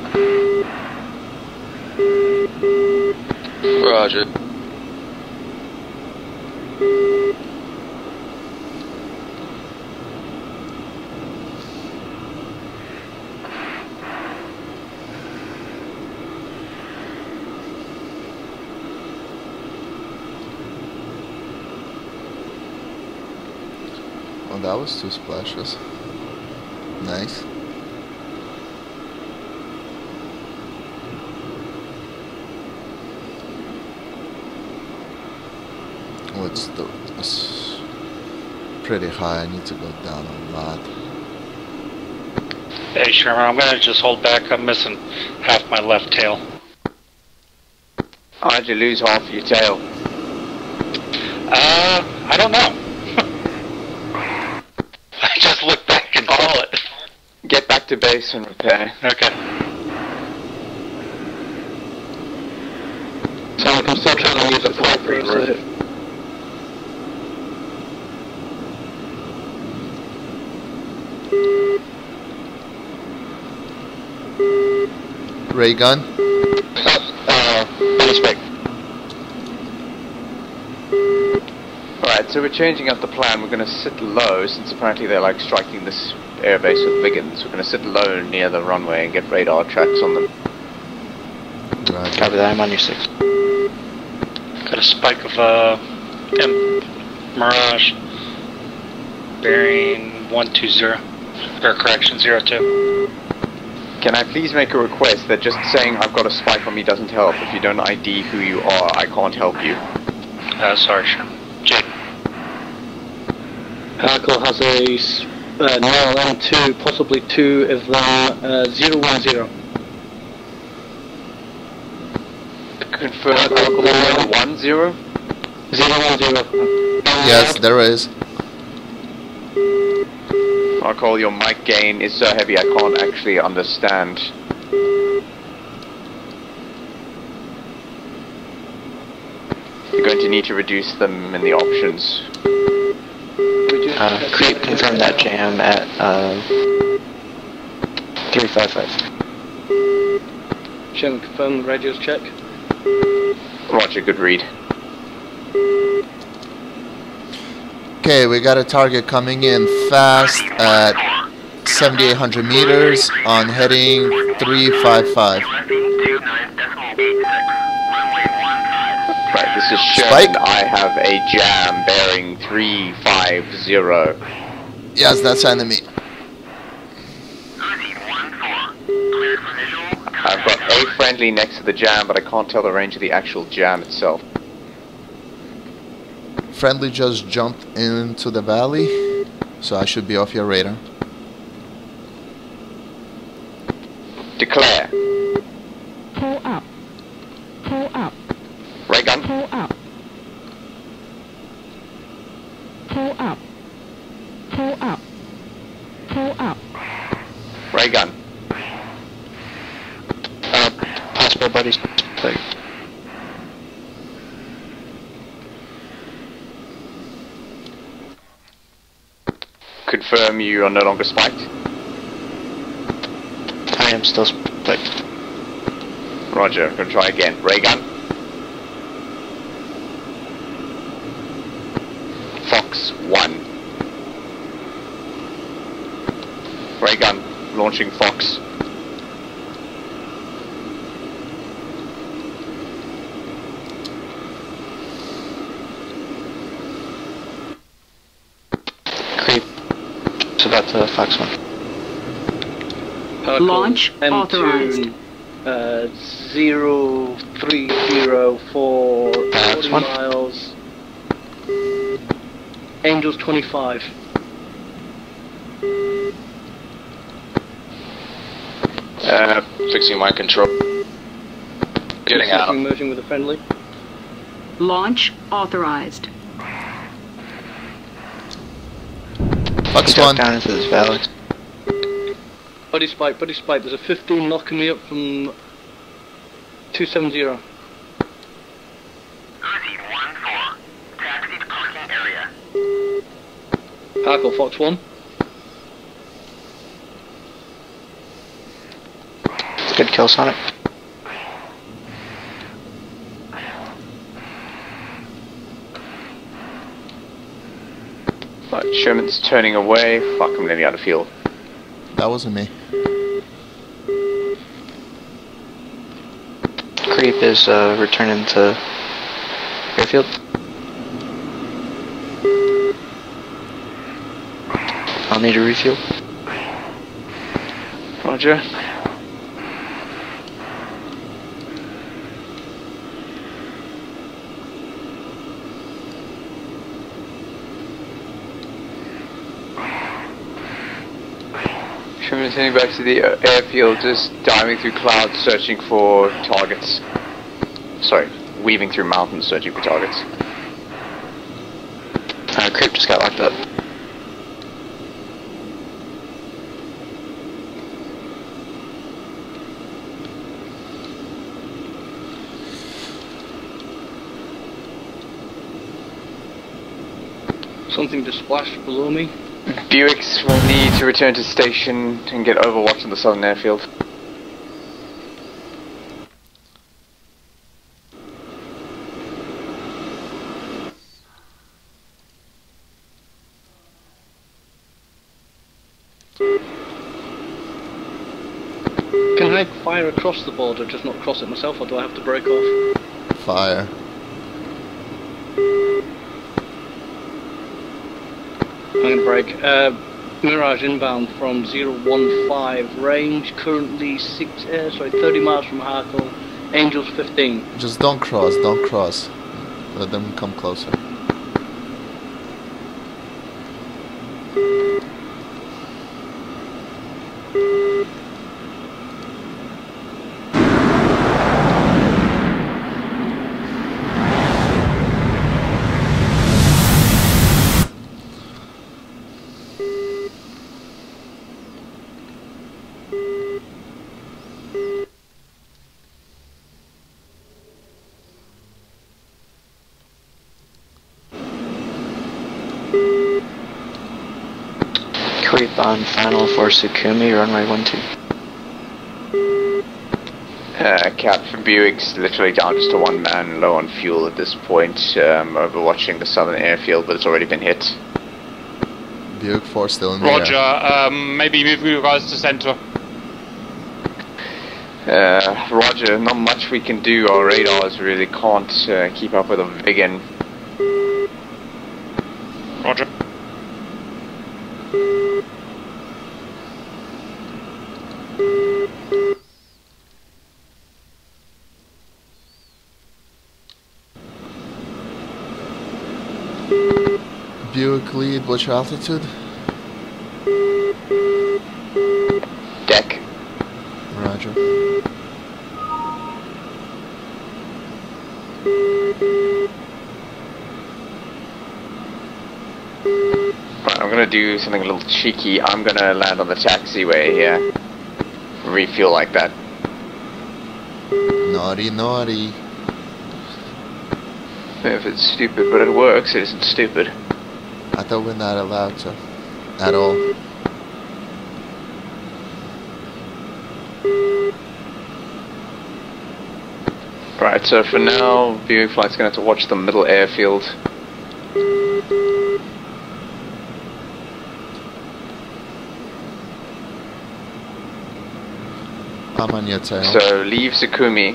Roger. Oh, that was 2 splashes. Nice. Oh, it's pretty high. I need to go down a lot. Hey Sherman, I'm gonna just hold back. I'm missing half my left tail. How'd you lose half of your tail? I don't know. I just look back and saw it. Get back to base and repair. Okay. So I'm still trying to use the flight for you. Ray gun. Alright, so we're changing up the plan. We're going to sit low, since apparently they're like striking this airbase with Vigans. We're going to sit low near the runway and get radar tracks on them. Right. Copy that, I'm on your 6. Got a spike of Mirage bearing 120, or correction 02. Can I please make a request that just saying I've got a spike on me doesn't help? If you don't ID who you are, I can't help you. Sorry, Sean. Jake. Hackle has a now around 2, possibly 2 of them 010. Confirm Hackle 10? 010. Yes, there is. I'll call your mic gain is so heavy I can't actually understand. You're going to need to reduce them in the options. Creep, confirm that jam at 355. Jam, confirm radios check. Roger, good read. Okay, we got a target coming in fast at 7,800 meters on heading 355. Right, this is Sherman. I have a jam bearing 350. Yes, that's enemy. I've got a friendly next to the jam, but I can't tell the range of the actual jam itself. Friendly just jumped into the valley, so I should be off your radar. Declare. Pull up. Pull up. Ray gun. Pull up. Pull up. Pull up. Pull up. Ray gun. Possible buddies. Confirm you are no longer spiked. I am still spiked. Roger, I'm gonna try again. Ray gun. Fox 1. Ray gun, launching Fox. So that's a Fox 1. Launch M2, authorized. 0304 40 miles. Angels 25. Fixing my control. Getting out. Merging with a friendly. Launch authorized. Fox 1. Down into this valley. Buddy spike. There's a 15 knocking me up from 270. Parkle Fox 1. Good kill, Sonic. Right, Sherman's turning away. Fuck, I'm letting out of field. That wasn't me. Creep is returning to airfield. I'll need a refuel. Roger. Sherman's heading back to the airfield, just diving through clouds searching for targets. Sorry, weaving through mountains searching for targets. Creep just got locked up. Something just splashed below me. Buicks will need to return to station and get overwatch on the southern airfield. Can I fire across the border, just not cross it myself, or do I have to break off? Fire. I'm gonna break. Mirage inbound from 015 range, currently 30 miles from Harkle. Angels 15. Just don't cross. Let them come closer. Creep on final for Sukumi, runway 12. Cap for Buick's literally down just to one man, low on fuel at this point, overwatching the southern airfield, but it's already been hit. Buick 4 still in the Roger, air. maybe move you guys to center. Roger, not much we can do. Our radars really can't keep up with a Vigan. Roger. Buick lead, what's your altitude? Deck. Roger. Right, I'm gonna do something a little cheeky. I'm gonna land on the taxiway here. Refuel like that. Naughty. If it's stupid, but it works, it isn't stupid. I thought we're not allowed to. At all. Right, so for now, Buick Flight's gonna have to watch the middle airfield. I'm on your tail. So leave Sukumi.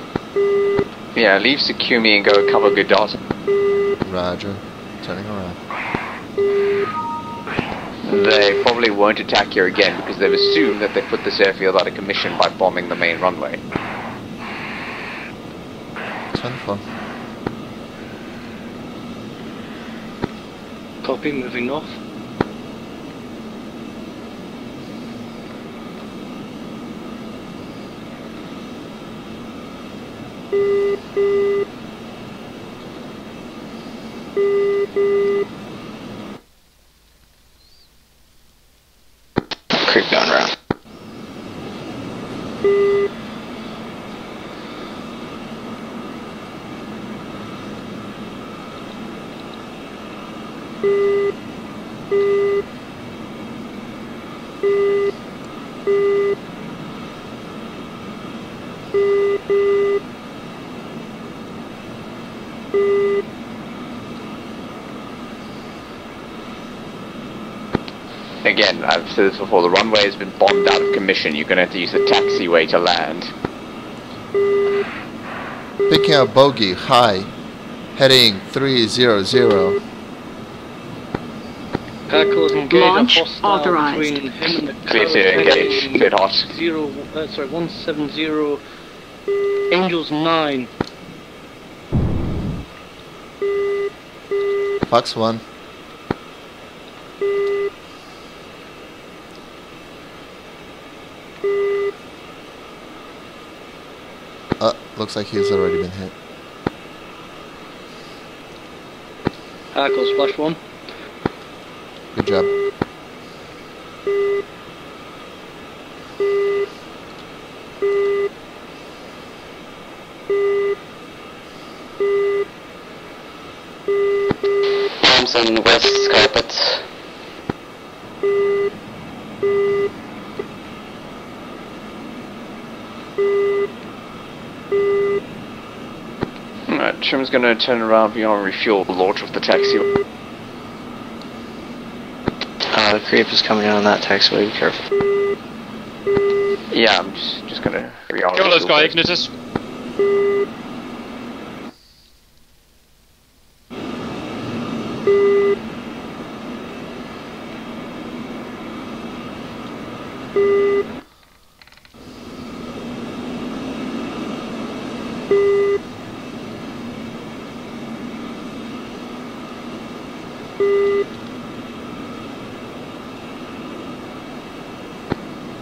Yeah, leave Sukumi and go cover Godot. Roger. Turning around. They probably won't attack here again because they've assumed that they put this airfield out of commission by bombing the main runway. 10-4. Copy, moving north. Creep going around. Again, I've said this before, the runway has been bombed out of commission. You're going to have to use the taxiway to land. Picking up bogey, high, heading 300. Launch authorized. Clear to engage, bit hot. 170, Angels 9. Fox 1. Looks like he's already been hit. Hackle splash 1. Good job. Bombs on west carpet. Alright, Trim's going to turn around beyond refuel, launch off the taxiway. The creep is coming in on that taxiway, be careful. Yeah, I'm just going to rearm. Kill this guy, Ignitus.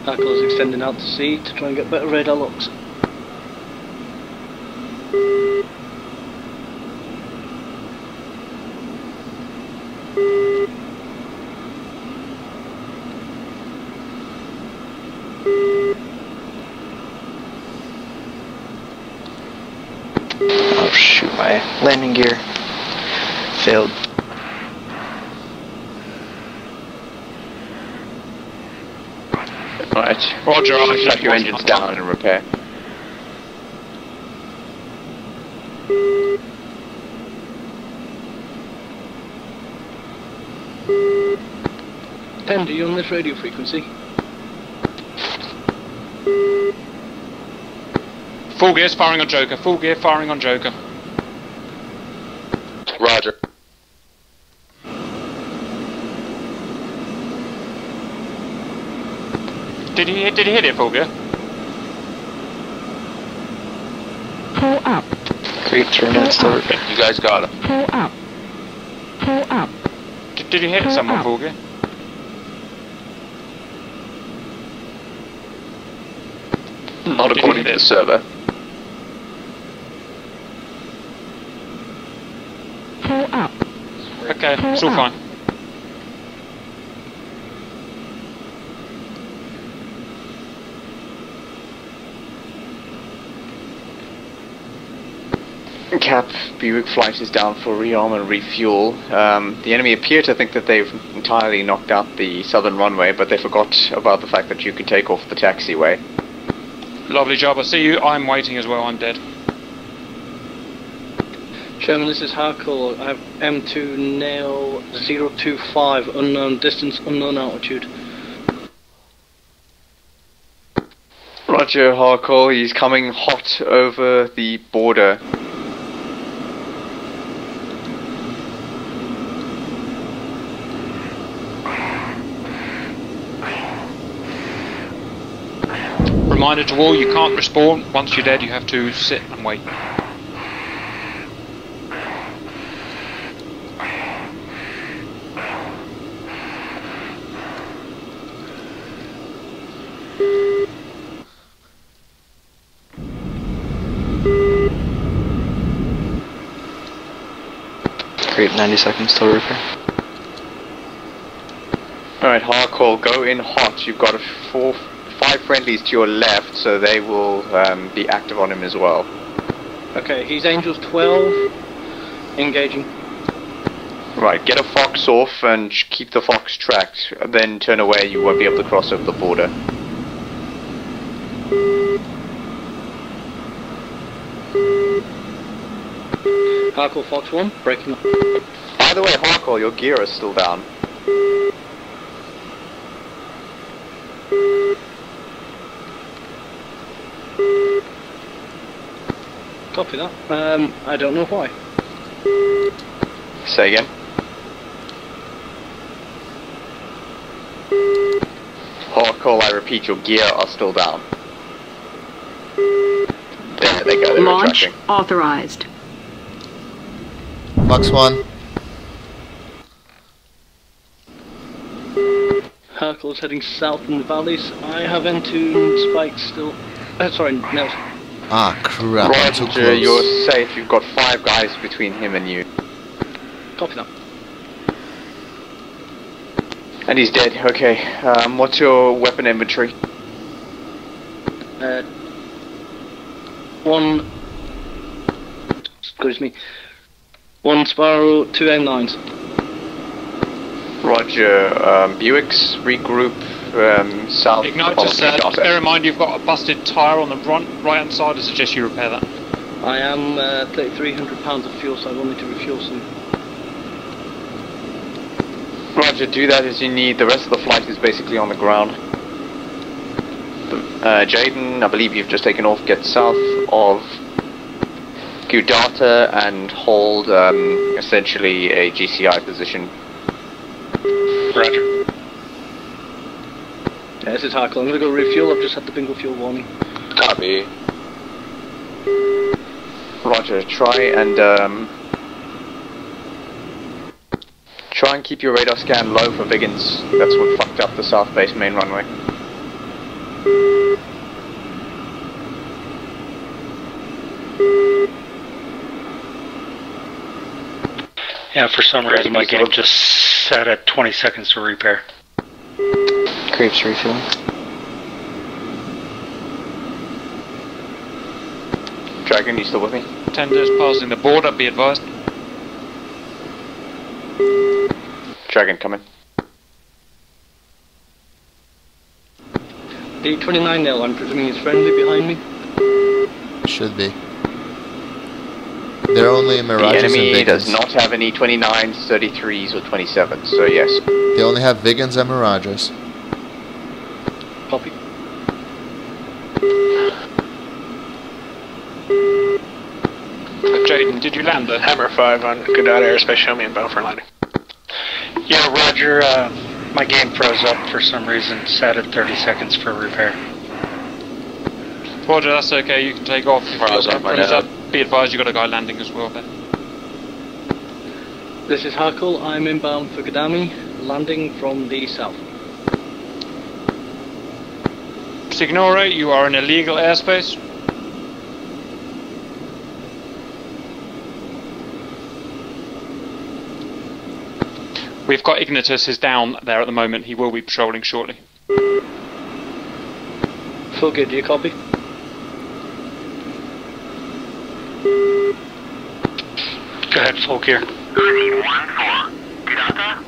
Hackle's extending out to sea to try and get better radar looks. Oh shoot, my landing gear failed. Right. Roger, I'll shut your engines down and repair. Pend, are you on this radio frequency? Full gears firing on Joker. Full gear firing on Joker. Roger. Did he hit it, full gear? Pull up. Creep, turn that start. You guys got him. Pull up. Pull up. Did he hit someone, full gear? Not according to the server. Pull up. Okay, it's all fine. Cap, Buick flight is down for rearm and refuel. The enemy appear to think that they've entirely knocked out the southern runway, but they forgot about the fact that you could take off the taxiway. Lovely job, I see you. I'm waiting as well, I'm dead. Sherman, this is Harkle. I have M2 nail 025, unknown distance, unknown altitude. Roger, Harkle, he's coming hot over the border. Reminder to all, you can't respawn. Once you're dead, you have to sit and wait. Great, 90 seconds till repair. Alright, Hardcore, go in hot. You've got 5 friendlies to your left, so they will be active on him as well. Okay, he's Angels 12. Engaging. Right, get a Fox off and keep the Fox tracked, then turn away, you won't be able to cross over the border. Hardcore Fox 1, breaking up. By the way, Hardcore, your gear is still down. Copy that. I don't know why. Say again. Hardcore, I repeat, your gear are still down. There they go, they're Launch retracting. authorized. Fox 1. Hardcore's heading south in the valleys. I have N2 spikes still. Sorry, nails. Ah, crap, I'm too Roger, close. you're safe, you've got 5 guys between him and you. Copy that. And he's dead, okay. What's your weapon inventory? 1. Excuse me. 1 Sparrow, 2 M9s. Roger, Buicks, regroup, south. Ignite, just bear in mind you've got a busted tyre on the right hand side. I suggest you repair that. I am 3,300 pounds of fuel, so I will need to refuel soon. Roger, do that as you need. The rest of the flight is basically on the ground. Jaden, I believe you've just taken off. Get south of Gudata and hold essentially a GCI position. Roger. Yeah, this is Hardcore. I'm going to go refuel. I've just had the bingo fuel warning. Copy. Roger, try and keep your radar scan low for Viggins. That's what fucked up the south base main runway. Yeah, for some reason my game just set at 20 seconds to repair. Creeps refueling. Dragon, you still with me? Tenders passing the border, be advised. Dragon, come in. The 29 nil, I'm presuming is friendly behind me? Should be. They're only Mirages the enemy and Viggins. does not have any 29s, 33s, or 27s, so yes. They only have Viggins and Mirages. Copy. Jaden, did you land there? Hammer 5 on Godot Aerospace, show me inbound for landing. Yeah, Roger, my game froze up for some reason, set at 30 seconds for repair. Roger, that's okay, you can take off. Froze up my node. Be advised, you've got a guy landing as well there. This is Harkle. I'm inbound for Gadami, landing from the south. Signore, you are in illegal airspace. We've got Ignitus is down there at the moment. He will be patrolling shortly. Full good, do you copy? Go ahead, full gear.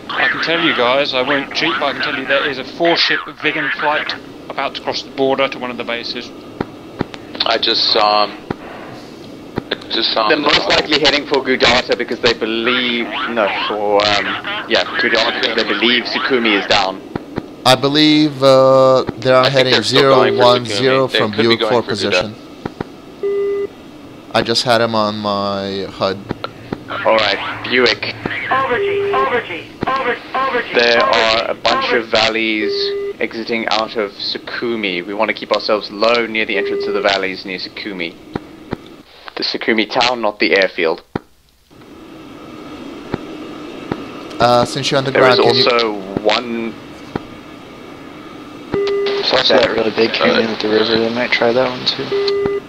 I can tell you guys, I won't cheat, but I can tell you there is a 4-ship Vigan flight about to cross the border to one of the bases. I just saw him. They're most likely heading for Gudata because they believe, Gudata because they believe Sukumi is down. I believe they are heading 010 from Buick 4 position. I just had him on my HUD. Alright, Buick. There are a bunch of valleys exiting out of Sukumi. We want to keep ourselves low near the entrance of the valleys near Sukumi. The Sukumi town, not the airfield. Since you're on the There ground, is also one... There's also that really big canyon at the river, they might try that one too.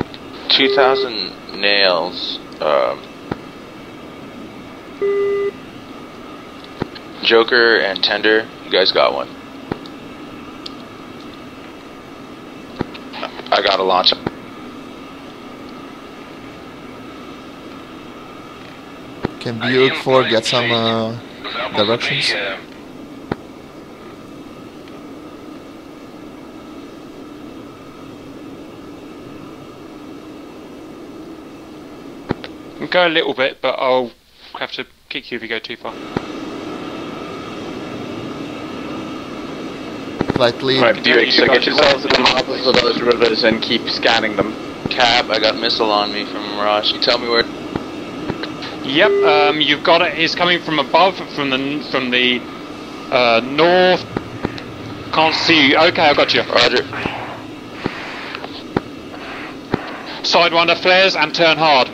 2,000 nails. Joker and Tender, you guys got one. I got a launch. Can Buick 4 get some directions? Go a little bit, but I'll have to kick you if you go too far. Flight lead. Right, Buick, so get yourselves to the mouths of those rivers and keep scanning them. Cab, I got missile on me from Mirage. You tell me where. Yep, you've got it. He's coming from above, from the north. Can't see you. Okay, I got you. Roger. Sidewinder flares and turn hard.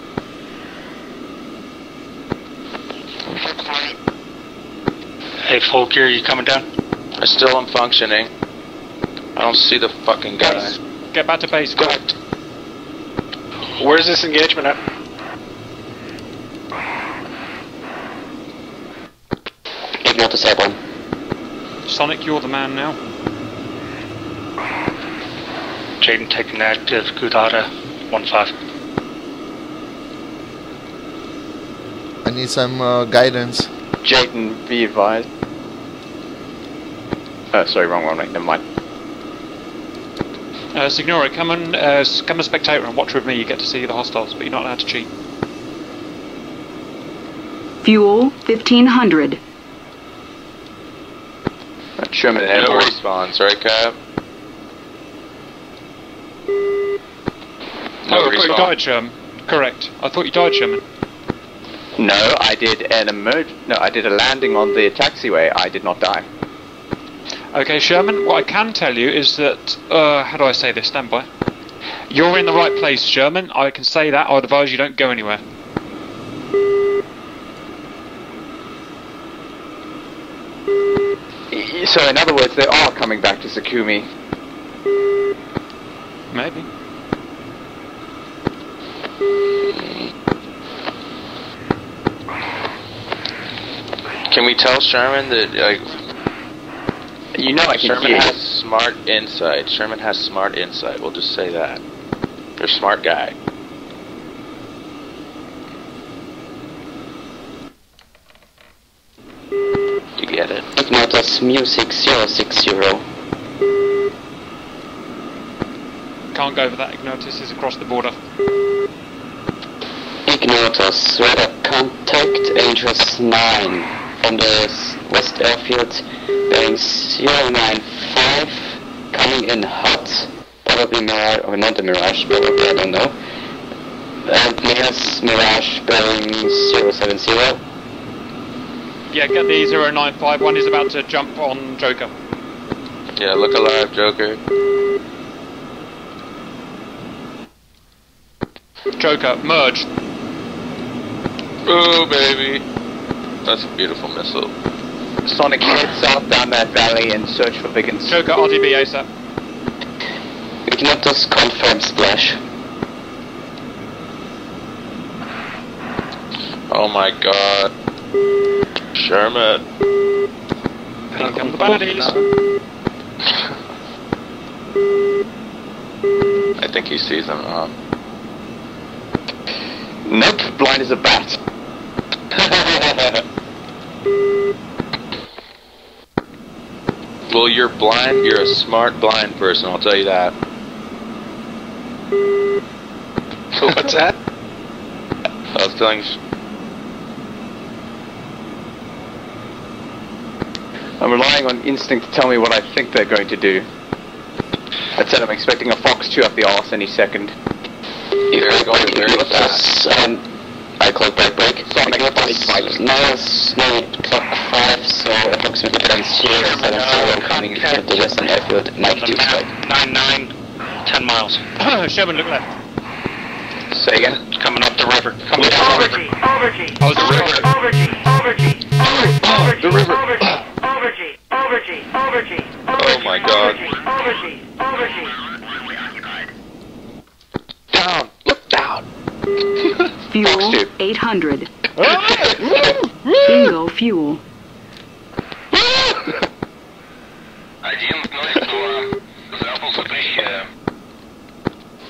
Hey, full gear, you coming down? I still am functioning. I don't see the fucking guy. Get back to base. Go. Where's this engagement at? Ignore the side one. Sonic, you're the man now. Jaden taking active, Gudada, 1-5. I need some guidance. Jaden, be advised. Sorry, wrong one, never mind. Signora, come a spectator and watch with me. You get to see the hostiles, but you're not allowed to cheat. Fuel 1500. Sherman, no respawns, right, Cap? No, I thought you died, Sherman. Correct. I thought you died, Sherman. No, I did I did a landing on the taxiway. I did not die. Okay, Sherman, what I can tell you is that, how do I say this? Stand by. You're in the right place, Sherman. I can say that. I'd advise you don't go anywhere. So, in other words, they are coming back to Sukumi. Maybe. Can we tell Sherman that, like... You know I can Sherman hear. has smart insight. Sherman has smart insight. We'll just say that. You're a smart guy. You get it. Ignotus Music 060. Can't go over that. Ignotus is across the border. Ignotus, radar contact, Angels 9 from the west airfield, bearing 095, coming in hot, probably Mirage, or not the Mirage, probably, I don't know. And Mirage bearing 070. Yeah, get the 095. One is about to jump on Joker. Yeah, look alive, Joker. Joker, merge. Ooh, baby. That's a beautiful missile. Sonic, head south down that valley and search for Biggins. Joker, RDB ASAP. Ignotus confirm splash. Oh my god. Sherman. Here come the baddies. I think he sees them, huh? Nope, blind as a bat. Well, you're blind. You're a smart blind person, I'll tell you that. What's that? I was telling... I'm relying on instinct to tell me what I think they're going to do. That said, I'm expecting a Fox 2 up the arse any second. Ignotus, clock break. Now it's clock 5, so approximately 070 coming from the western airfield, Mike 2 strike. 99, 10 miles. Sherman, look left. Say again? Coming up the river. Coming down the river. Oh, the river. The river. Oh my god. Down. Look down. Fuel 800. Bingo fuel.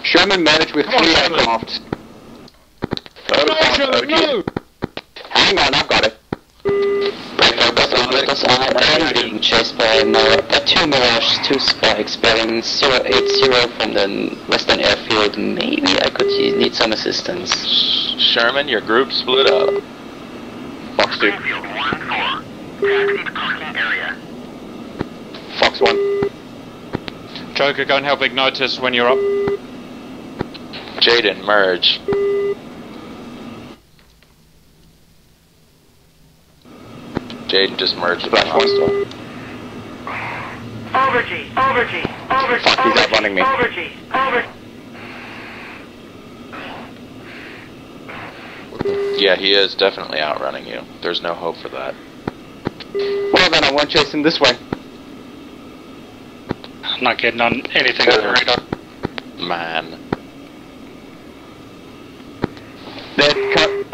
Sherman managed with 3 aircraft. No! Hang on, I've got it. Focus on being chased by 2 Mirage, 2 spikes, bearing 080 from the western airfield. Maybe I could need some assistance. Sherman, your group split up. Fox 2. Fox 1. Joker, go and help Ignitus when you're up. Jaden, merge. Jaden just merged with Black Monster. Fuck, he's outrunning me. Yeah, he is definitely outrunning you. There's no hope for that. Well then, I won't chase him this way. I'm not getting on anything on the radar. Man.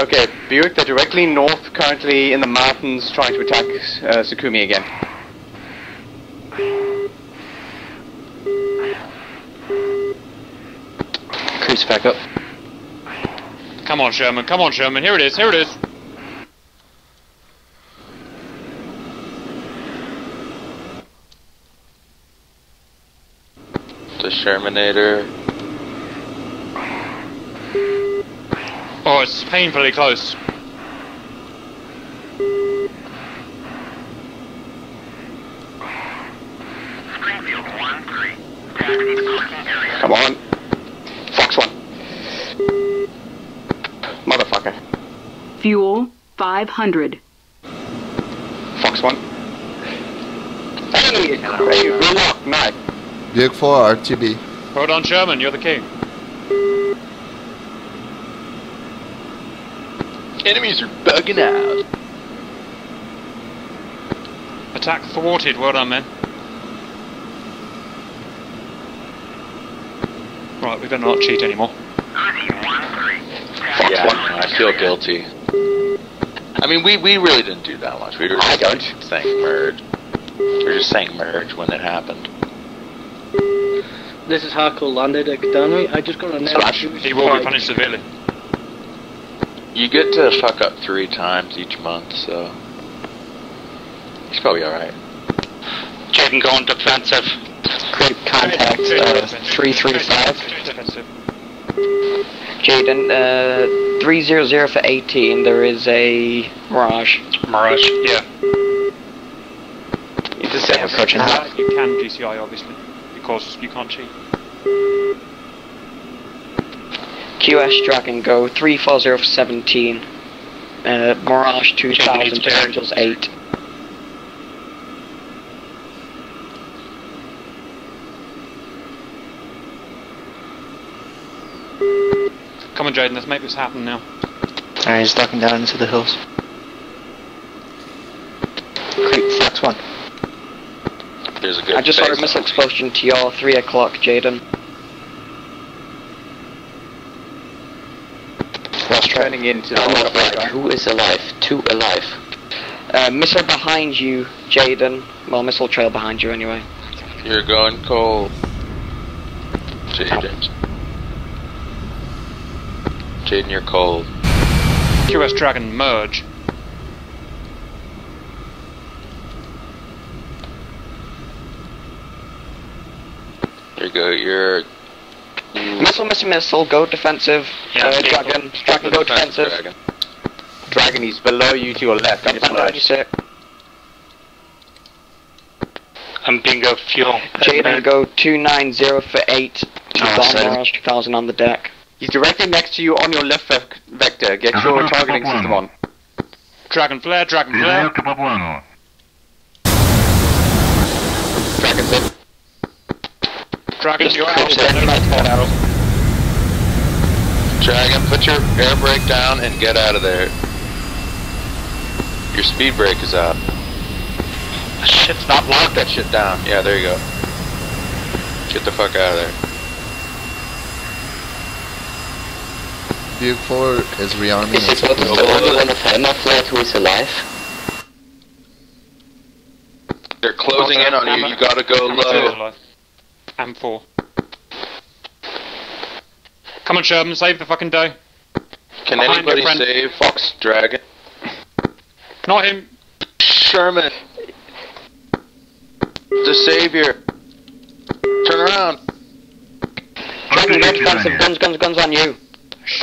Okay, Buick, they're directly north, currently in the mountains, trying to attack Sukumi again. Cruise back up. Come on, Sherman. Come on, Sherman. Here it is. Here it is. The Shermanator. Oh, it's painfully close. Come on. Fox 1. Motherfucker. Fuel 500. Fox 1. Hey, good luck, night. Buick 4, RTB. Hold on, Sherman. You're the king. Enemies are bugging out. Attack thwarted. Well done, men. Right, we better not cheat anymore. Yeah, I feel guilty. I mean, we really didn't do that much. We were just saying merge. We were just saying merge when it happened. This is Harko landed at Gdanwi. I just got a note. He will be punished severely. You get to fuck up 3 times each month, so he's probably alright. Jaden going defensive. Great contact, 335. Jaden, 300 for 18, there is a Mirage. Mirage, yeah. You just say approaching that. You can GCI, obviously, because you can't cheat. QS Dragon go 340 for 17. Mirage 2000 to Angels 8. Come on, Jaden, let's make this happen now. Alright, he's ducking down into the hills. Creep Flex 1. There's a good I just heard a missile explosion to your 3 o'clock, Jaden. Turning into who is alive? 2 alive. Missile behind you, Jaden. Well, missile trail behind you anyway. You're going cold. Jaden. Jaden, you're cold. QS Dragon, merge. You're Missile, go defensive. Yeah, Dragon, go defensive. Dragon, he's below you to your left. I'm bingo fuel. Jaden, go 290 for 8. Mirage 2000 on the deck. He's directly next to you on your left vector. Get your targeting system on. Dragon flare, dragon flare. Dragon flare. Dragon, you're out. Dragon, put your air brake down and get out of there. Your speed brake is out. Shit's not Lock that shit down. Yeah, there you go. Get the fuck out of there. Buke 4 is rearming. Is it the only one of Hammer flight who is alive? They're closing in on you. You gotta go low. And 4. Come on, Sherman, save the fucking day. Can anybody save Fox Dragon? Not him. Sherman. The savior. Turn around. Dragon, guns on you.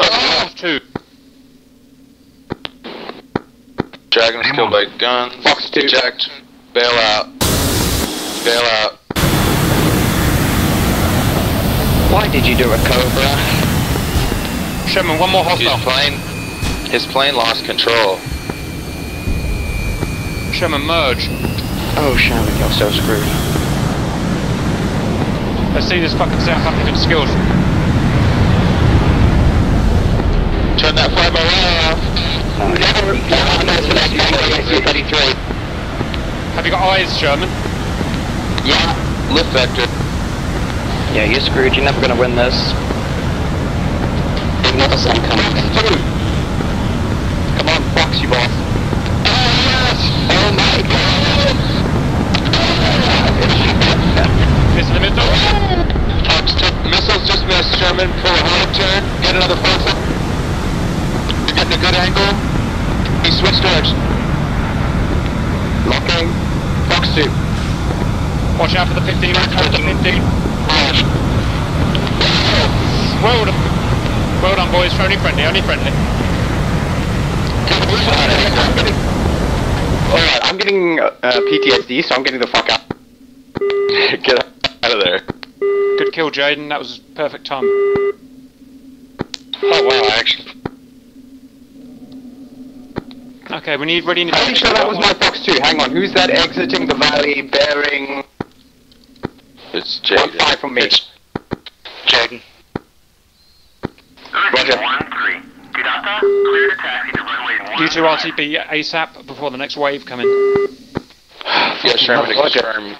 Oh, 2. Dragon's killed by guns. Fox 2. Eject. Bail out. Bail out. Why did you do a Cobra? Sherman, one more hostile. His plane lost control. Sherman, merge. Oh, Sherman, you're so screwed. Let's see this fucking South African skills. Turn that flyby off. Have you got eyes, Sherman? Yeah. Lift vector. Yeah, you're screwed. You're never gonna win this. Another sun coming. Come on, box you, boss. Oh, yes! Oh my god! Miss the missile. Missiles just missed, Sherman. Pull a hard turn. Get another Fox up. You're getting a good angle. He switched direction. Locking. Fox 2. Watch out for the 15. Watch out for the 15. Well done, boys. Only friendly, only friendly. Alright, I'm getting PTSD, so I'm getting the fuck out. Get out of there. Good kill, Jaden. That was perfect time. Oh wow, actually. Okay, we need ready. I'm pretty sure that was my Fox 2. Hang on, who's that exiting the valley bearing? It's Jaden. 5 from me. Jaden. Roger. You two RTB ASAP before the next wave come in. Yeah, Sherman, to confirm.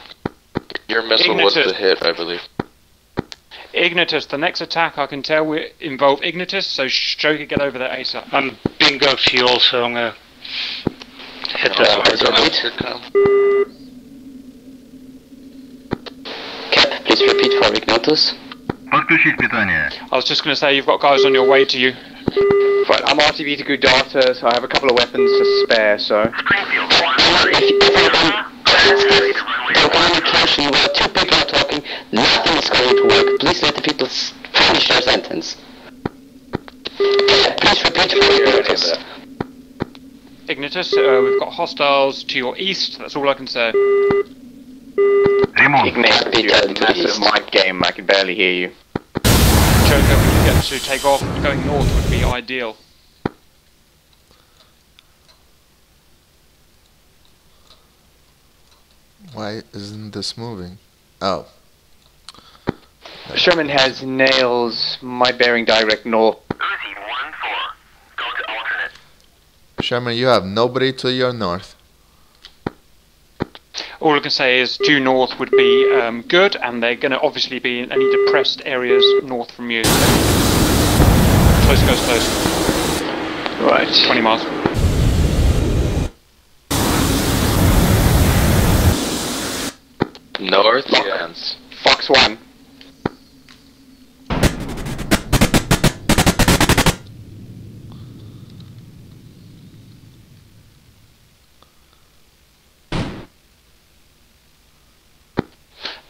Your missile was the hit, I believe. Ignitus, the next attack I can tell will involve Ignitus, so Joker, get over there ASAP. I'm bingo fuel, so I'm gonna hit this one. Cap, please repeat for Ignitus. I was just going to say, you've got guys on your way to you. Right, I'm RTB to Gudata, so I have a couple of weapons to spare, so... Communication where 2 people are talking, nothing is going to work. Please let the people finish their sentence. Please repeat for Ignitus. Ignitus, we've got hostiles to your east, that's all I can say. Ignitus, you have a massive mic game, I can barely hear you. Joker, when you get to take off, going north would be ideal. Why isn't this moving? Oh. Sherman has nails, my bearing direct north. Sherman, you have nobody to your north. All I can say is due north would be good, and they're going to obviously be in any depressed areas north from you. Close, close, close. Right. 20 miles. North, yes. Fox 1.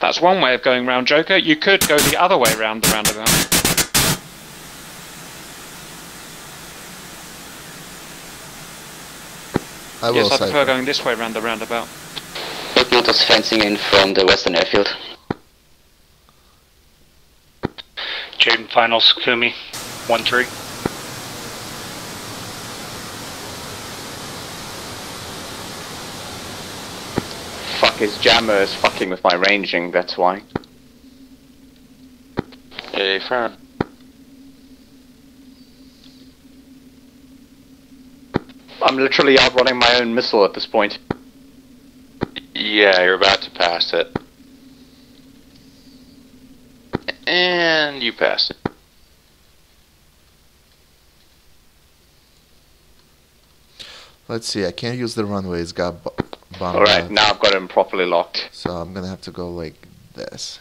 That's one way of going round, Joker. You could go the other way round the roundabout. Yes, I prefer going this way round the roundabout. Ignitus fencing in from the western airfield. Jaden, final Kumi. 1-3. Fuck, his jammer is fucking with my ranging, that's why. Hey, Fern. I'm literally outrunning my own missile at this point. Yeah, you're about to pass it. And you passed it. Let's see, I can't use the runway, it's got bombed Alright, out. now I've got him properly locked. So I'm gonna have to go like this.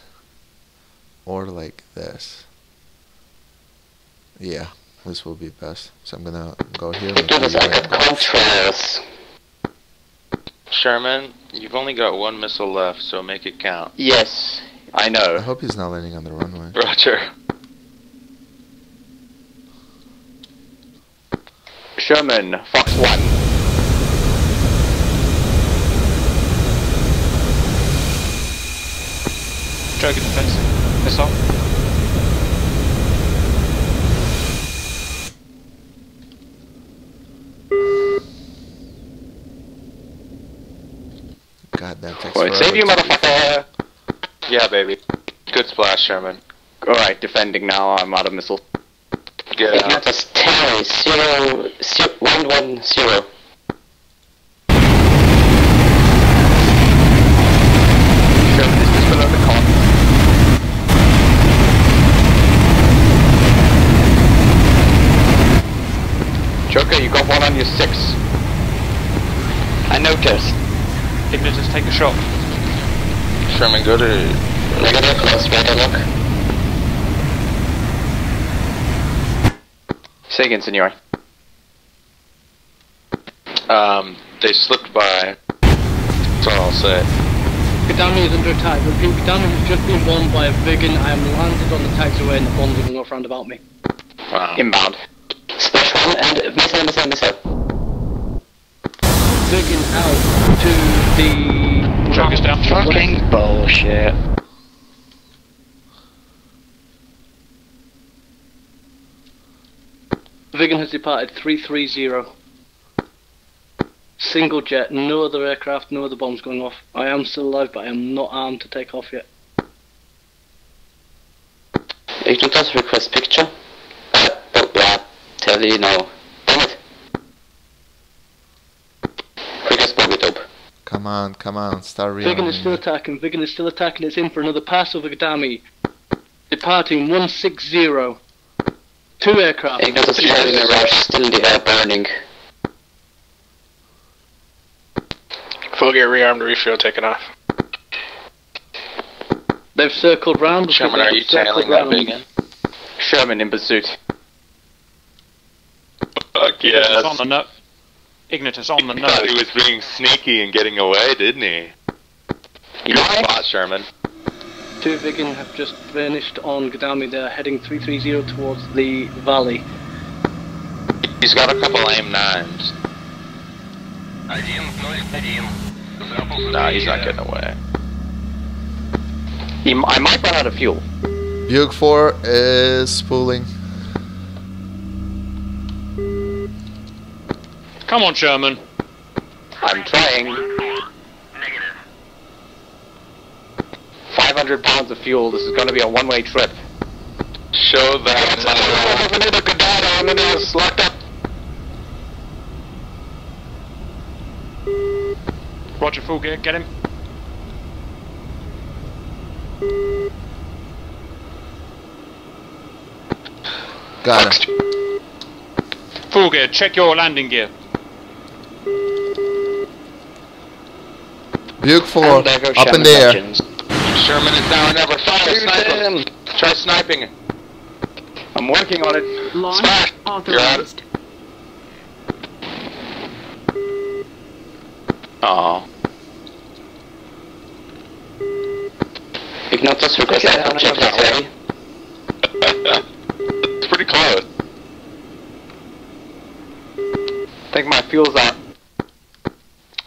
Or like this. Yeah, this will be best. So I'm gonna go here and Sherman, you've only got one missile left, so make it count. Yes, I know. I hope he's not landing on the runway. Roger. Sherman, Fox 1. Joker defense. Missile. Goddamn takes Well, save you, motherfucker! Yeah, baby. Good splash, Sherman. Alright, defending now, I'm out of missile. Get out. Ignatus Terry 110. Sherman is just below the con. Joker, you got one on your 6. I noticed. Ignatus, take a shot. Sherman, go to... Negative, let's get a look. Say again, senor. They slipped by. That's all I'll say. Gadami is under attack. Repeat, Gadami has just been bombed by a Vigan. I am landed on the taxiway and the bombs are going off round about me. Wow. Inbound. Splash 1 and missile. Vigan out to the... Joker's down. Fucking bullshit. Vigan has departed 330. Single jet, no other aircraft, no other bombs going off. I am still alive, but I am not armed to take off yet. Ignatus, request picture. Oh yeah, tell you no. Damn it. Request bogey dope. Come on, start Vigan is still attacking, it's in for another pass over Gadami. Departing 160. 2 aircraft. Ignatus Charlie Mirage still in the air burning. Full gear rearmed refuel taken off. They've circled round. Sherman, are you tailing that Vigan? Sherman in pursuit. Fuck yes. Ignatus on the nose. Ignatus on the nose. He was being sneaky and getting away, didn't he? Good spot, Sherman. 2 Vigan have just finished on Gadami. They're heading 330 towards the valley. He's got a couple AIM-9s. Nah, he's not getting away. I might run out of fuel. Bug 4 is spooling. Come on, Sherman. I'm trying. 500 pounds of fuel. This is going to be a one-way trip. Show that. Locked up. Roger, full gear, get him. Got it. Full gear, check your landing gear. Bug 4, up in the air. Sherman is down, never fire, snipe him. Try sniping. I'm working on it. Launch authorized. Oh. Ignatus request objective. It's pretty close. I think my fuel's out.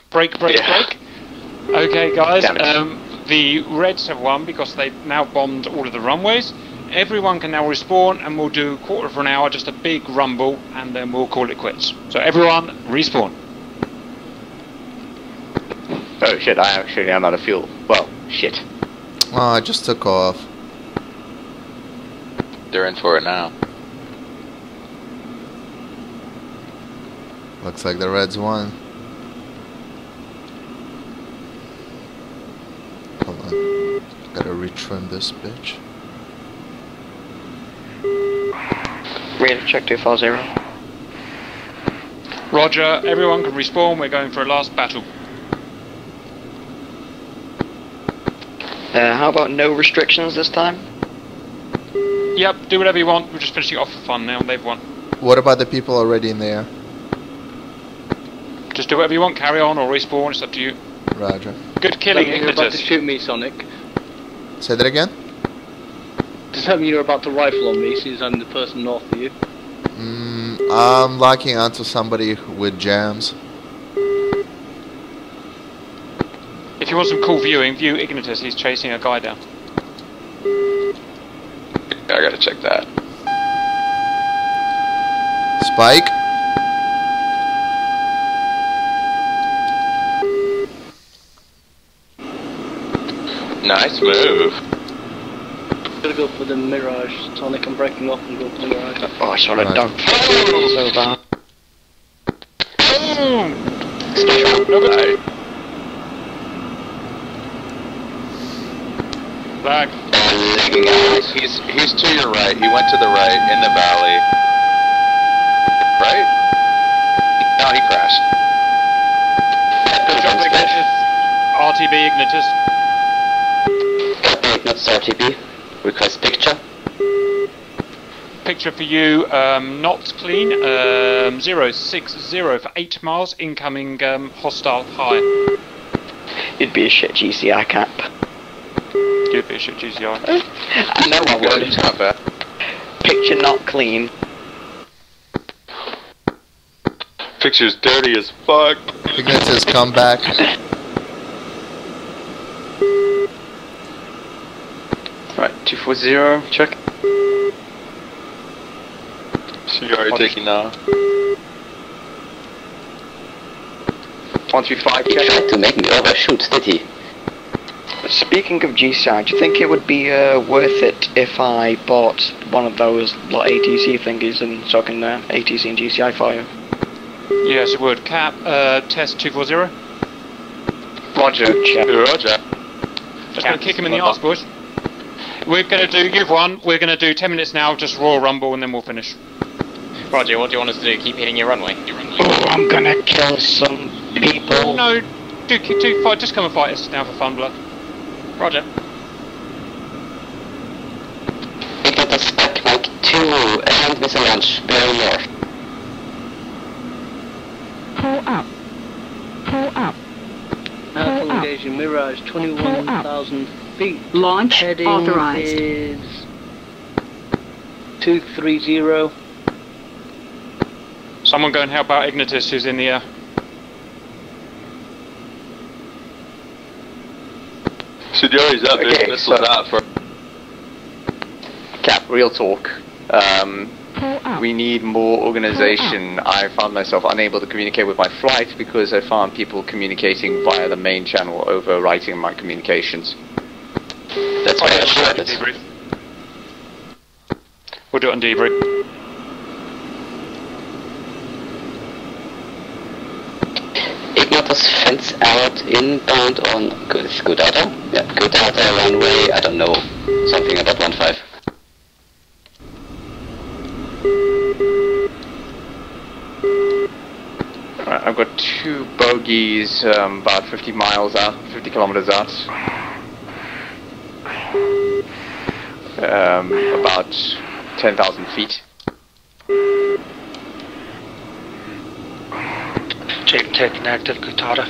Break. Okay, guys. The Reds have won because they've now bombed all of the runways. everyone can now respawn, and we'll do a quarter of an hour, just a big rumble, and then we'll call it quits. So everyone, respawn. Oh shit, I actually am out of fuel. Well, shit. Oh, I just took off. They're in for it now. Looks like the Reds won. Hold on. Gotta retrim this bitch. Radar check 240. Roger, everyone can respawn, we're going for a last battle. How about no restrictions this time? Yep, do whatever you want, we're just finishing off for fun now, they've won. What about the people already in there? Just do whatever you want, carry on or respawn, it's up to you. Roger. Good killing, You're about to Ignitus. shoot me, Sonic. Say that again? Does that mean you're about to rifle on me since I'm the person north of you? I'm locking onto somebody with jams. If you want some cool viewing, view Ignitus, he's chasing a guy down. I gotta check that. Spike? Nice move. Gotta go for the Mirage, Sonic. I'm breaking off and go for the Mirage. Oh, I shot a dog. So bad. Back. He's to your right. He went to the right in the valley. Right? No, he crashed. Good job, Ignitus. RTB, Ignitus. Copy, Ignitus RTB. Request picture. Picture for you, not clean, 060 for 8 miles, incoming hostile high. It'd be a shit GCI cap. You'd be a shit GCI. I know I would. It's not bad. Picture not clean. Picture's dirty as fuck. Ignitus, come back. Right, 240, check. So you're already taking off. 135, He check. tried to make me overshoot, did he? Speaking of GCI, do you think it would be worth it if I bought one of those ATC thingies and so I can ATC and GCI fire? Yes, it would. Cap, test 240. Roger, check. Roger. Just gonna kick him in the arse, boys. We're gonna do, you've won, we're gonna do 10 minutes now, just Royal Rumble, and then we'll finish. Roger, what do you want us to do? Keep hitting your runway? Oh, I'm gonna kill some people. No, fight, just come and fight us now for fun, blood. Roger. We got a spec like 2 hand missile launch, very north. Pull up. Pull up. Alpha engaging Mirage, 21,000 feet. Launch Heading authorized. is 230. Someone go and help out Ignitus, who's in the air. Seniority's up, Okay, there's missiles out for... Cap, real talk. We need more organization. I found myself unable to communicate with my flight because I found people communicating via the main channel, overwriting my communications. That's why I shot it. Debrief. We'll do it on debrief. Ignitus fence out inbound on good data. Yeah, good data runway, I don't know, something about 15. Right, I've got 2 bogies about 50 miles out, 50 kilometers out. About 10,000 feet. Taking active, good data.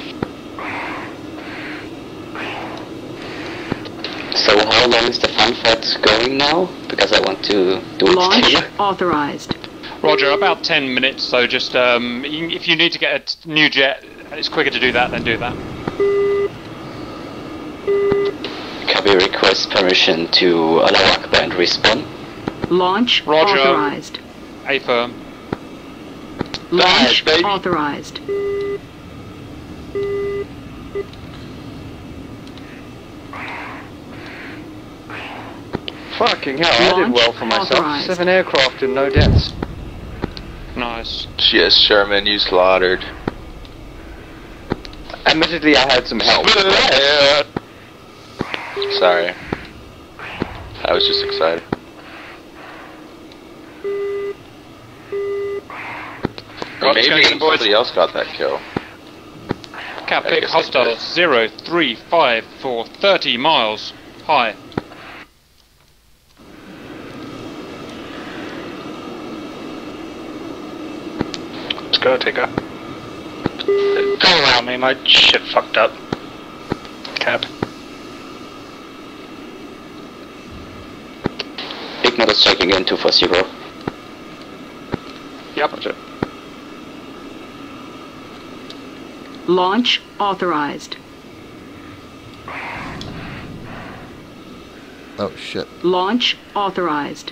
So how long is the fun fight going now? Because I want to do it Launch together. authorized. Roger, about 10 minutes, so just, if you need to get a new jet, and it's quicker to do that, then do that. Copy, request permission to allow Akbar and respawn. Launch Roger. authorized. A firm. Launch authorized. Fucking hell, I did well for myself. Authorized. 7 aircraft and no deaths. Nice. Yes, Sherman, you slaughtered. Admittedly, I had some help. Sorry. I was just excited. Or maybe somebody else got that kill. Cap pick hostile 0354 30 miles high. Let's go, take a. Don't allow me, my shit fucked up. Cap. Ignat is checking in 240. Yep. Roger. Launch authorized. Oh shit. Launch authorized.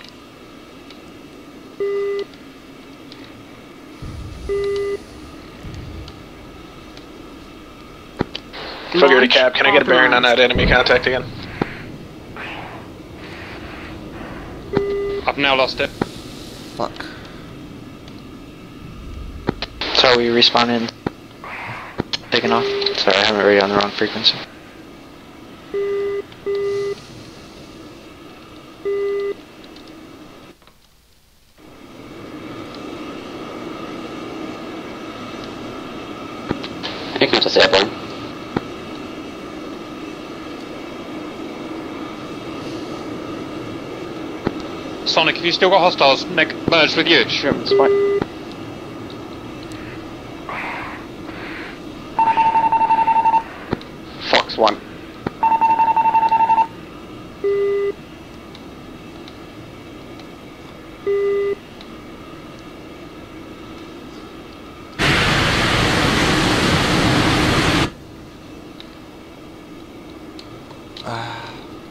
Figure Cap, can I get a bearing on that enemy contact again? I've now lost it. Fuck. So we respawning. Taking off. Sorry, I haven't already on the wrong frequency. Ignat is airborne. Sonic, have you still got hostiles merged with you? Sure, it's fine. Fox 1.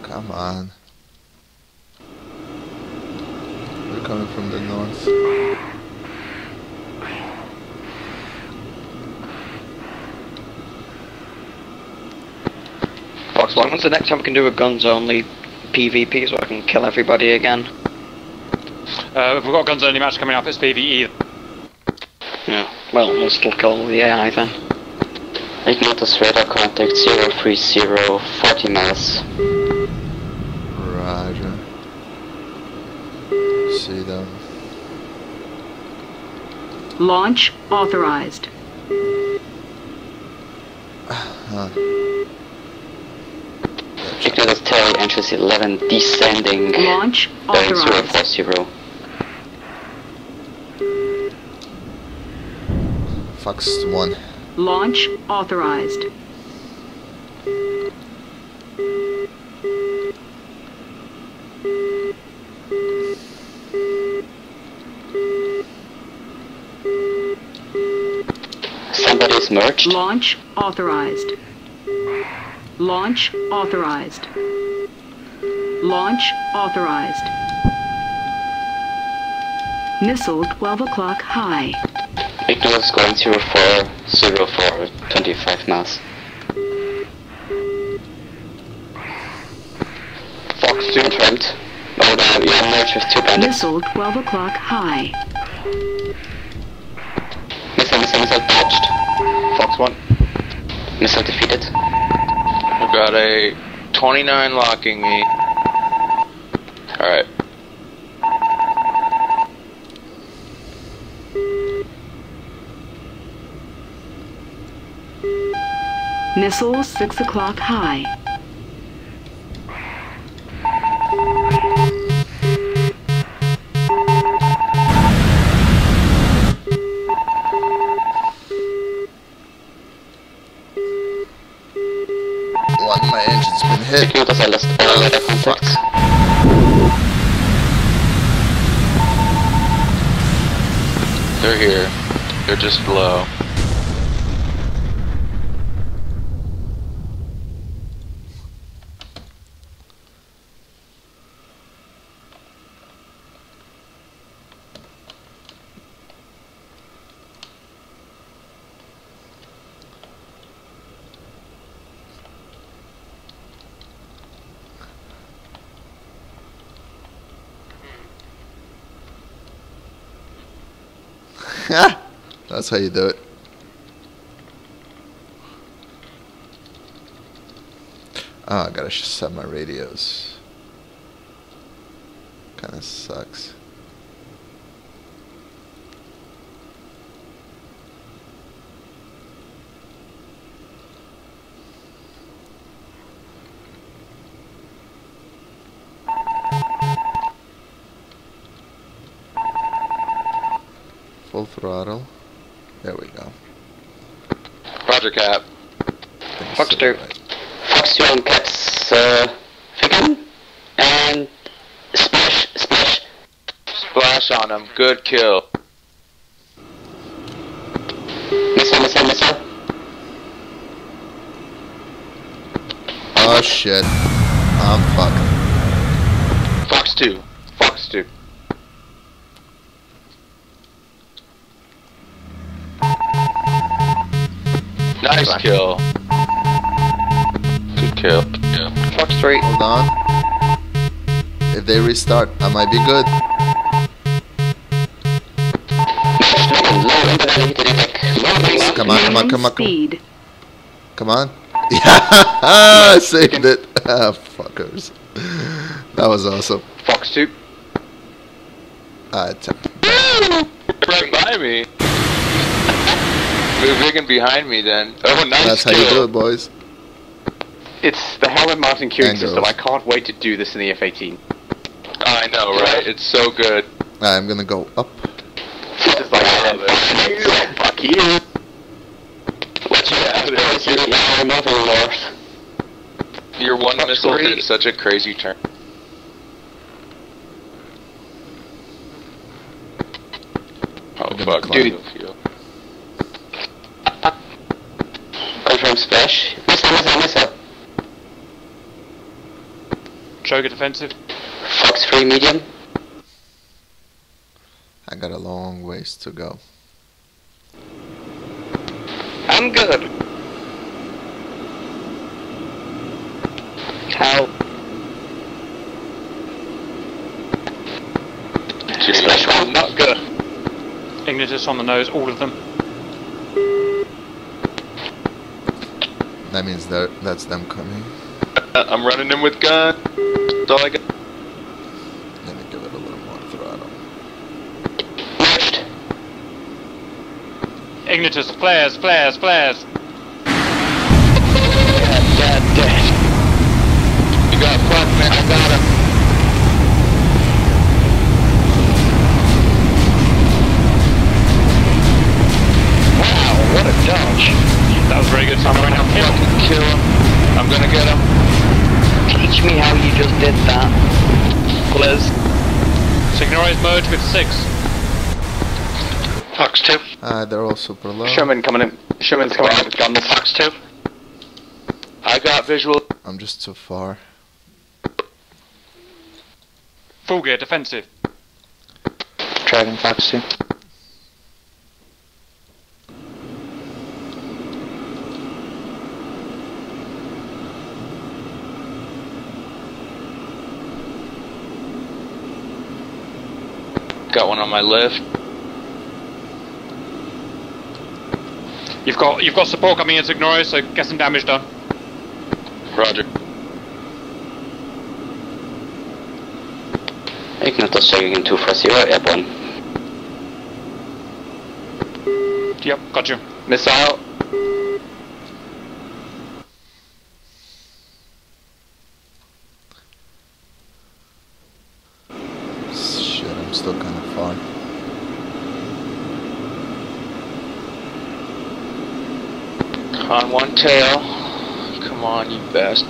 Come on. They're coming from the north. Fox 1, when's the next time we can do a guns only PvP so I can kill everybody again? If we've got a guns only match coming up, it's PvE. Yeah, well, we'll still kill the AI then. Ignatus radar contact 030 40 miles. Roger. See them. Launch authorized. Huh. Ignatus Terry entries 11 descending. Launch bearing authorized. 040. Fox 1. Launch authorized. Somebody's merged. Launch authorized. Launch authorized. Launch authorized. Missile 12 o'clock high. Ignatus going 0404 25 miles. Fox 2 confirmed. Oh no, you have merged with 2 bandits. Missile 12 o'clock high. Missile touched. Fox 1. Missile defeated. I've got a 29 locking me. Alright. Missile 6 o'clock high. One of my engine's been hit. Secure the Celeste. All radar contacts. They're here. They're just below. That's how you do it. Oh, I gotta set my radios. Kinda sucks. Full throttle. There we go. Roger, Cap. Fox 2. Fox 2 on Cap's Figan. And splash, splash. Splash on him. Good kill. Missile, missile, missile. Oh shit. I'm fucked. Fox 2. Fox 2. Nice kill. Good kill. Yeah. Fox 3. Hold on. If they restart, I might be good. Come on, come on, come on, come on. Come on. Yeah, I saved it. Ah, fuckers. That was awesome. Fox 2. Right by me. Move Vigan behind me then. Oh, nice That's kill. how you do it, boys. It's the Helen Martin queuing system. I can't wait to do this in the F-18. I know, right? It's so good. I'm gonna go up. Just like fuck you. Your one missile did such a crazy turn. Oh fuck, dude. Confirm splash. Missile, missile, missile. Choker defensive. Fox 3 medium. I got a long ways to go. I'm good. How? Splash 1, not good. Ignitus on the nose, all of them. That means that's them coming. I'm running in with gun. That's all I got. Let me give it a little more throttle. Ignitus, flares, flares, flares. Dead. You got fucked, man. I got him. Wow, what a dodge. That was very good. I'm gonna fucking kill him. I'm gonna get him. Teach me how you just did that. Please. Signorize merge with 6. Fox 2. They're all super low. Sherman coming in. Sherman's coming in with guns. Fox 2. I got visual. I'm just too far. Full gear defensive. Dragon Fox 2. Got one on my left. You've got support coming in, Signori, so get some damage done. Roger. Ignitus checking in 240 airborne. Yep, got you. Missile. Shit, I'm still kind of far. On one tail. Come on, you best.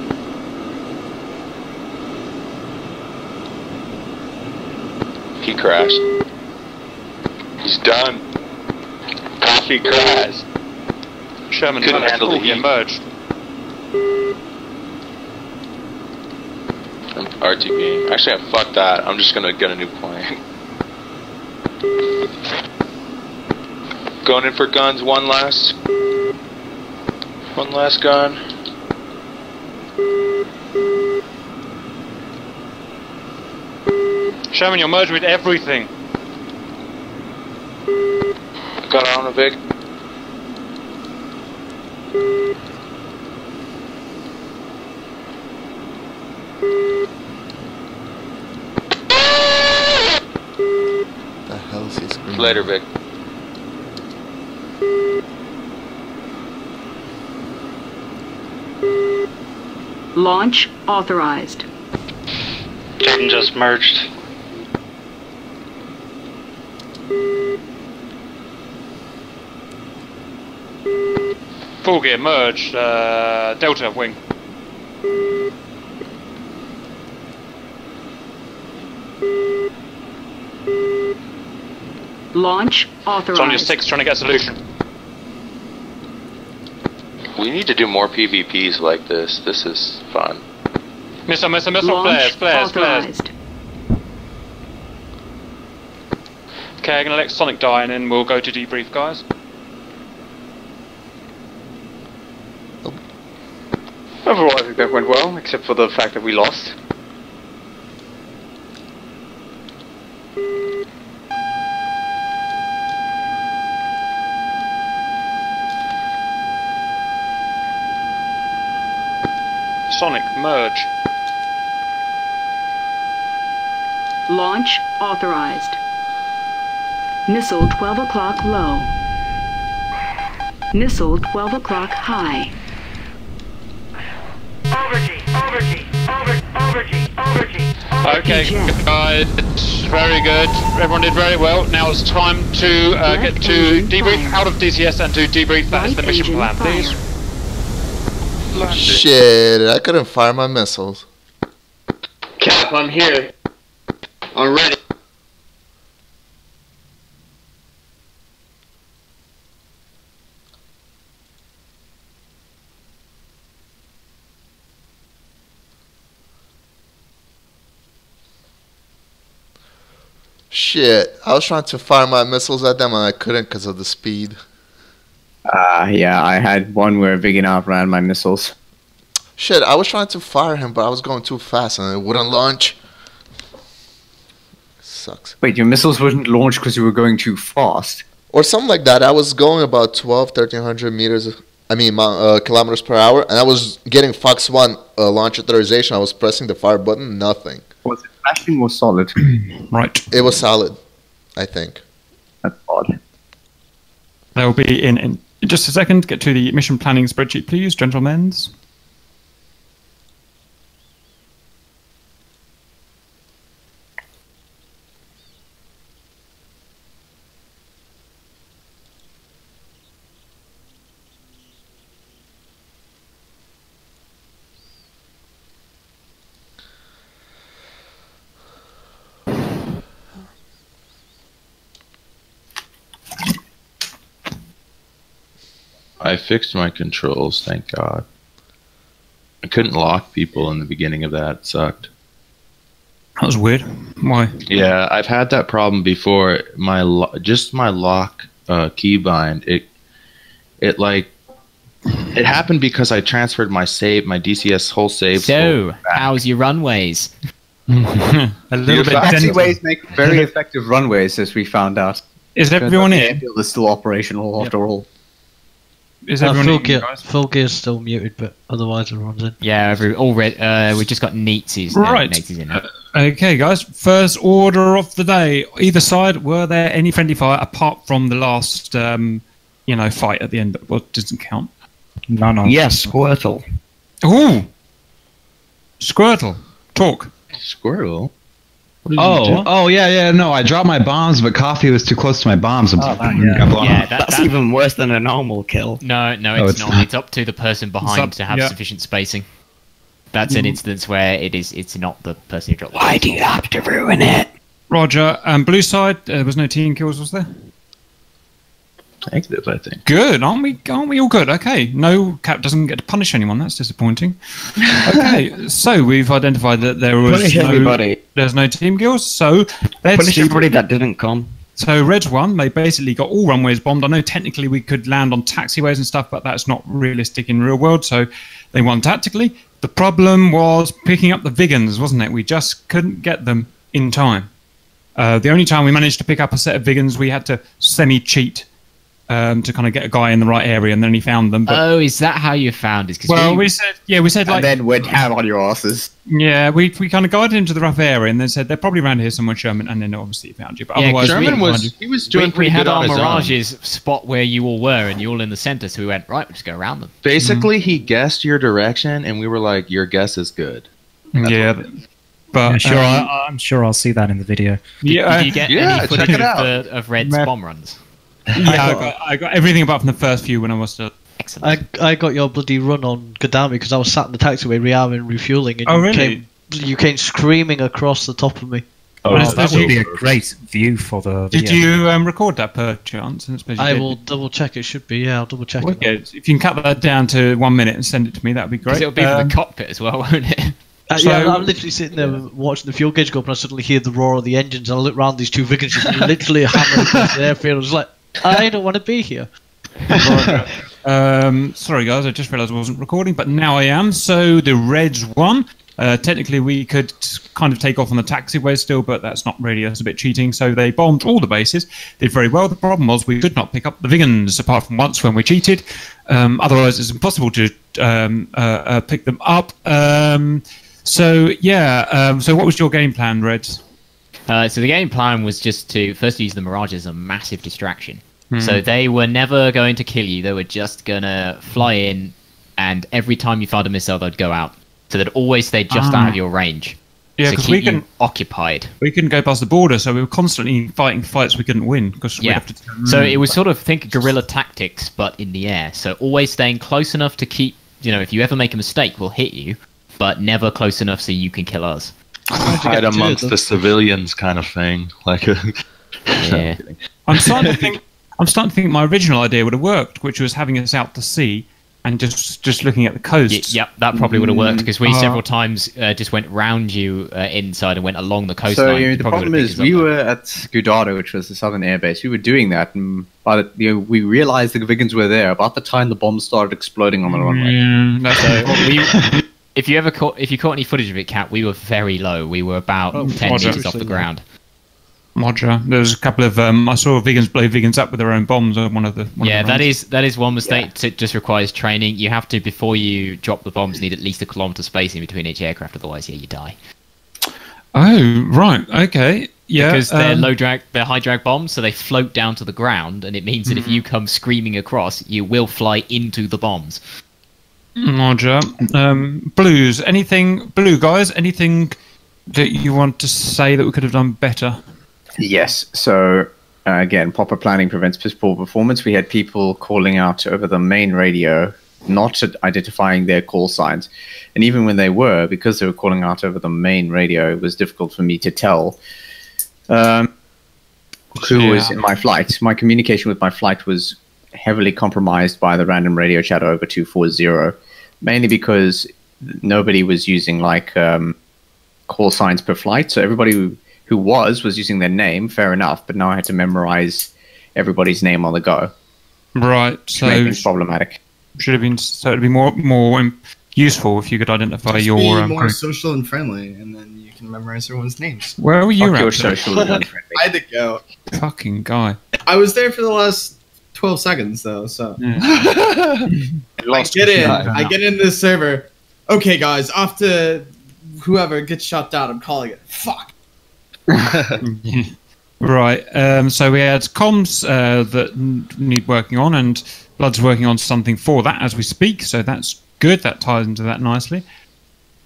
He crashed. He's done. He crashed. Sherman couldn't handle the heat. Emerged. I'm RTB. Actually, fuck that. I'm just gonna get a new plane. Going in for guns. One last gun. Sherman, you're merged with everything. got on a big. The hell is he screaming? Later, Vic. Launch authorized. Jaden just merged. Full gear merged. Delta wing. Launch authorized. It's on your 6 trying to get a solution. We need to do more PvPs like this. This is fun. Missile, Launch flares. authorized. Okay, I'm gonna let Sonic die and then we'll go to debrief, guys. Overall, I think that went well, except for the fact that we lost. Sonic, merge. Launch authorized. Missile 12 o'clock low. Missile 12 o'clock high. Okay, guys, very good. Everyone did very well. Now it's time to get to debrief out of DCS and to debrief. That is the mission plan, please. Shit, I couldn't fire my missiles. Cap, I'm here. I'm ready. Shit, I was trying to fire my missiles at them and I couldn't because of the speed. Yeah, I had one where Big and outran my missiles. Shit, I was trying to fire him, but I was going too fast and it wouldn't launch. Sucks. Wait, your missiles wouldn't launch because you were going too fast? Or something like that. I was going about 1300 meters, kilometers per hour, and I was getting Fox 1 launch authorization. I was pressing the fire button, nothing. Was it flashing or solid? Right. It was solid, I think. That's odd. They'll be in just a second. Get to the mission planning spreadsheet, please, gentlemen. I fixed my controls, thank God. I couldn't lock people in the beginning of that. It sucked. That was weird. Why? Yeah, I've had that problem before. My lock keybind. It happened because I transferred my DCS whole save. So, how's your runways? A little bit. Taxiways make very effective runways, as we found out. Is everyone in? The airfield is still operational after all. Is everyone full gear's still muted, but otherwise everyone's in. Yeah, we just got Neatsies. Right. Neatsies in it. Okay, guys. First order of the day. Either side, were there any friendly fire apart from the last, fight at the end? That doesn't count. No. Yes, Squirtle. Ooh. Squirtle. Talk. Squirtle. No, I dropped my bombs, but coffee was too close to my bombs. And got blown up. That's even worse than a normal kill. No, it's not. It's up to the person behind to have sufficient spacing. That's an instance where it's not the person who dropped the Why do you have to ruin it? Roger. Blue side, there was no team kills, was there? Negative, I think. Good, aren't we all good? Okay, no, Cap doesn't get to punish anyone. That's disappointing. Okay, so we've identified that there's no team kills. So let's punish everybody that didn't come. So Reg won. They basically got all runways bombed. I know technically we could land on taxiways and stuff, but that's not realistic in real world. So they won tactically. The problem was picking up the Vigans, wasn't it? We just couldn't get them in time. The only time we managed to pick up a set of Vigans, we had to semi-cheat to kind of get a guy in the right area, and then he found them. But, oh, is that how you found it? Well, we said like, and then went ham on your asses. Yeah, we kind of guided him to the rough area, and then said they're probably around here somewhere, Sherman, and then obviously he found you. But otherwise, Sherman was doing pretty we had good on our his mirages spot where you all were, and you all in the center, so we went right. We'll just go around them. Basically, he guessed your direction, and we were like, "Your guess is good." Yeah. But I'm sure I'll see that in the video. Did you get any footage of Red's bomb runs? Yeah, I got everything apart from the first few when I was still. Excellent. I got your bloody run on Gaddafi because I was sat in the taxiway rearming and refueling, and you came screaming across the top of me. That would be a great view for the video. Did you record that per chance? I will double check. It should be. Yeah, I'll double check it. If you can cut that down to 1 minute and send it to me, that would be great. It'll be for the cockpit as well, won't it? Yeah, I'm literally sitting there watching the fuel gauge go up, and I suddenly hear the roar of the engines, and I look around these two Vigans just literally hammering across the airfield. I was like, I don't want to be here. Sorry guys, I just realised I wasn't recording, but now I am. So the Reds won. Technically we could kind of take off on the taxiway still, but that's not really, that's a bit cheating. So they bombed all the bases, did very well. The problem was we could not pick up the Vigans apart from once when we cheated. Otherwise it's impossible to pick them up. So what was your game plan, Reds? So the game plan was just to first use the Mirage as a massive distraction. So they were never going to kill you. They were just going to fly in, and every time you fired a missile, they'd go out. So they'd always stay just out of your range. Yeah, because we can occupied. We couldn't go past the border, so we were constantly fighting fights we couldn't win. So it was sort of think guerrilla tactics, but in the air. So always staying close enough to keep, if you ever make a mistake, we'll hit you, but never close enough so you can kill us. Hide amongst the civilians, kind of thing. Yeah. I'm starting to think my original idea would have worked, which was having us out to sea and just looking at the coast. Yep, that probably would have worked because we several times just went round you inside and went along the coastline. So the problem is we were at Scudado, which was the southern airbase. We were doing that, and we realized the Vigans were there about the time the bombs started exploding on the runway. If you caught any footage of it, Kat, we were very low. We were about 10 meters off the ground. Roger. There was a couple of I saw Vigans blow Vigans up with their own bombs on one of the. That is one mistake. It just requires training. You have to, before you drop the bombs, need at least a kilometre spacing between each aircraft. Otherwise, you die. Oh right, okay, yeah. Because they're high drag bombs, so they float down to the ground, and it means that if you come screaming across, you will fly into the bombs. Roger. Blues. Blue guys? Anything that you want to say that we could have done better? Yes. So again, proper planning prevents piss poor performance. We had people calling out over the main radio, not identifying their call signs, and even when they were, because they were calling out over the main radio, it was difficult for me to tell who was in my flight. My communication with my flight was heavily compromised by the random radio chatter over 240, mainly because nobody was using call signs per flight. So everybody who was using their name, fair enough, but now I had to memorize everybody's name on the go. Right, so it's problematic. Should have been, so it'd be more useful if you could identify your be more social and friendly, and then you can memorize everyone's names. Where were you at? Social and friendly. I had to go. Fucking guy. I was there for the last 12 seconds though, so I get in this server. Okay, guys, off to whoever gets shot down. I'm calling it. Fuck. Right. So we had comms that need working on, and Blood's working on something for that as we speak. So that's good. That ties into that nicely.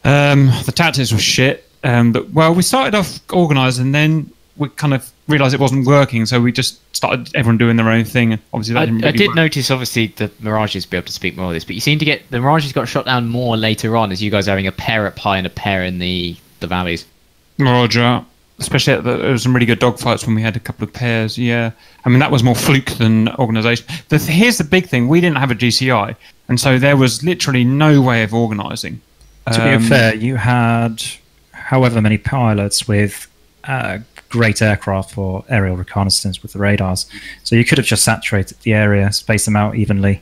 The tactics were shit. We started off organised, and then we kind of realised it wasn't working. So we just started everyone doing their own thing, and obviously that didn't really I did work. notice, obviously, the Mirages be able to speak more of this, but you seem to get the Mirages got shot down more later on, as you guys are having a pair up high and a pair in the valleys. Roger. Especially there was some really good dogfights when we had a couple of pairs. Yeah, I mean that was more fluke than organisation. Here's the big thing: we didn't have a GCI, and so there was literally no way of organising. To be fair, you had however many pilots with great aircraft for aerial reconnaissance with the radars, so you could have just saturated the area, spaced them out evenly.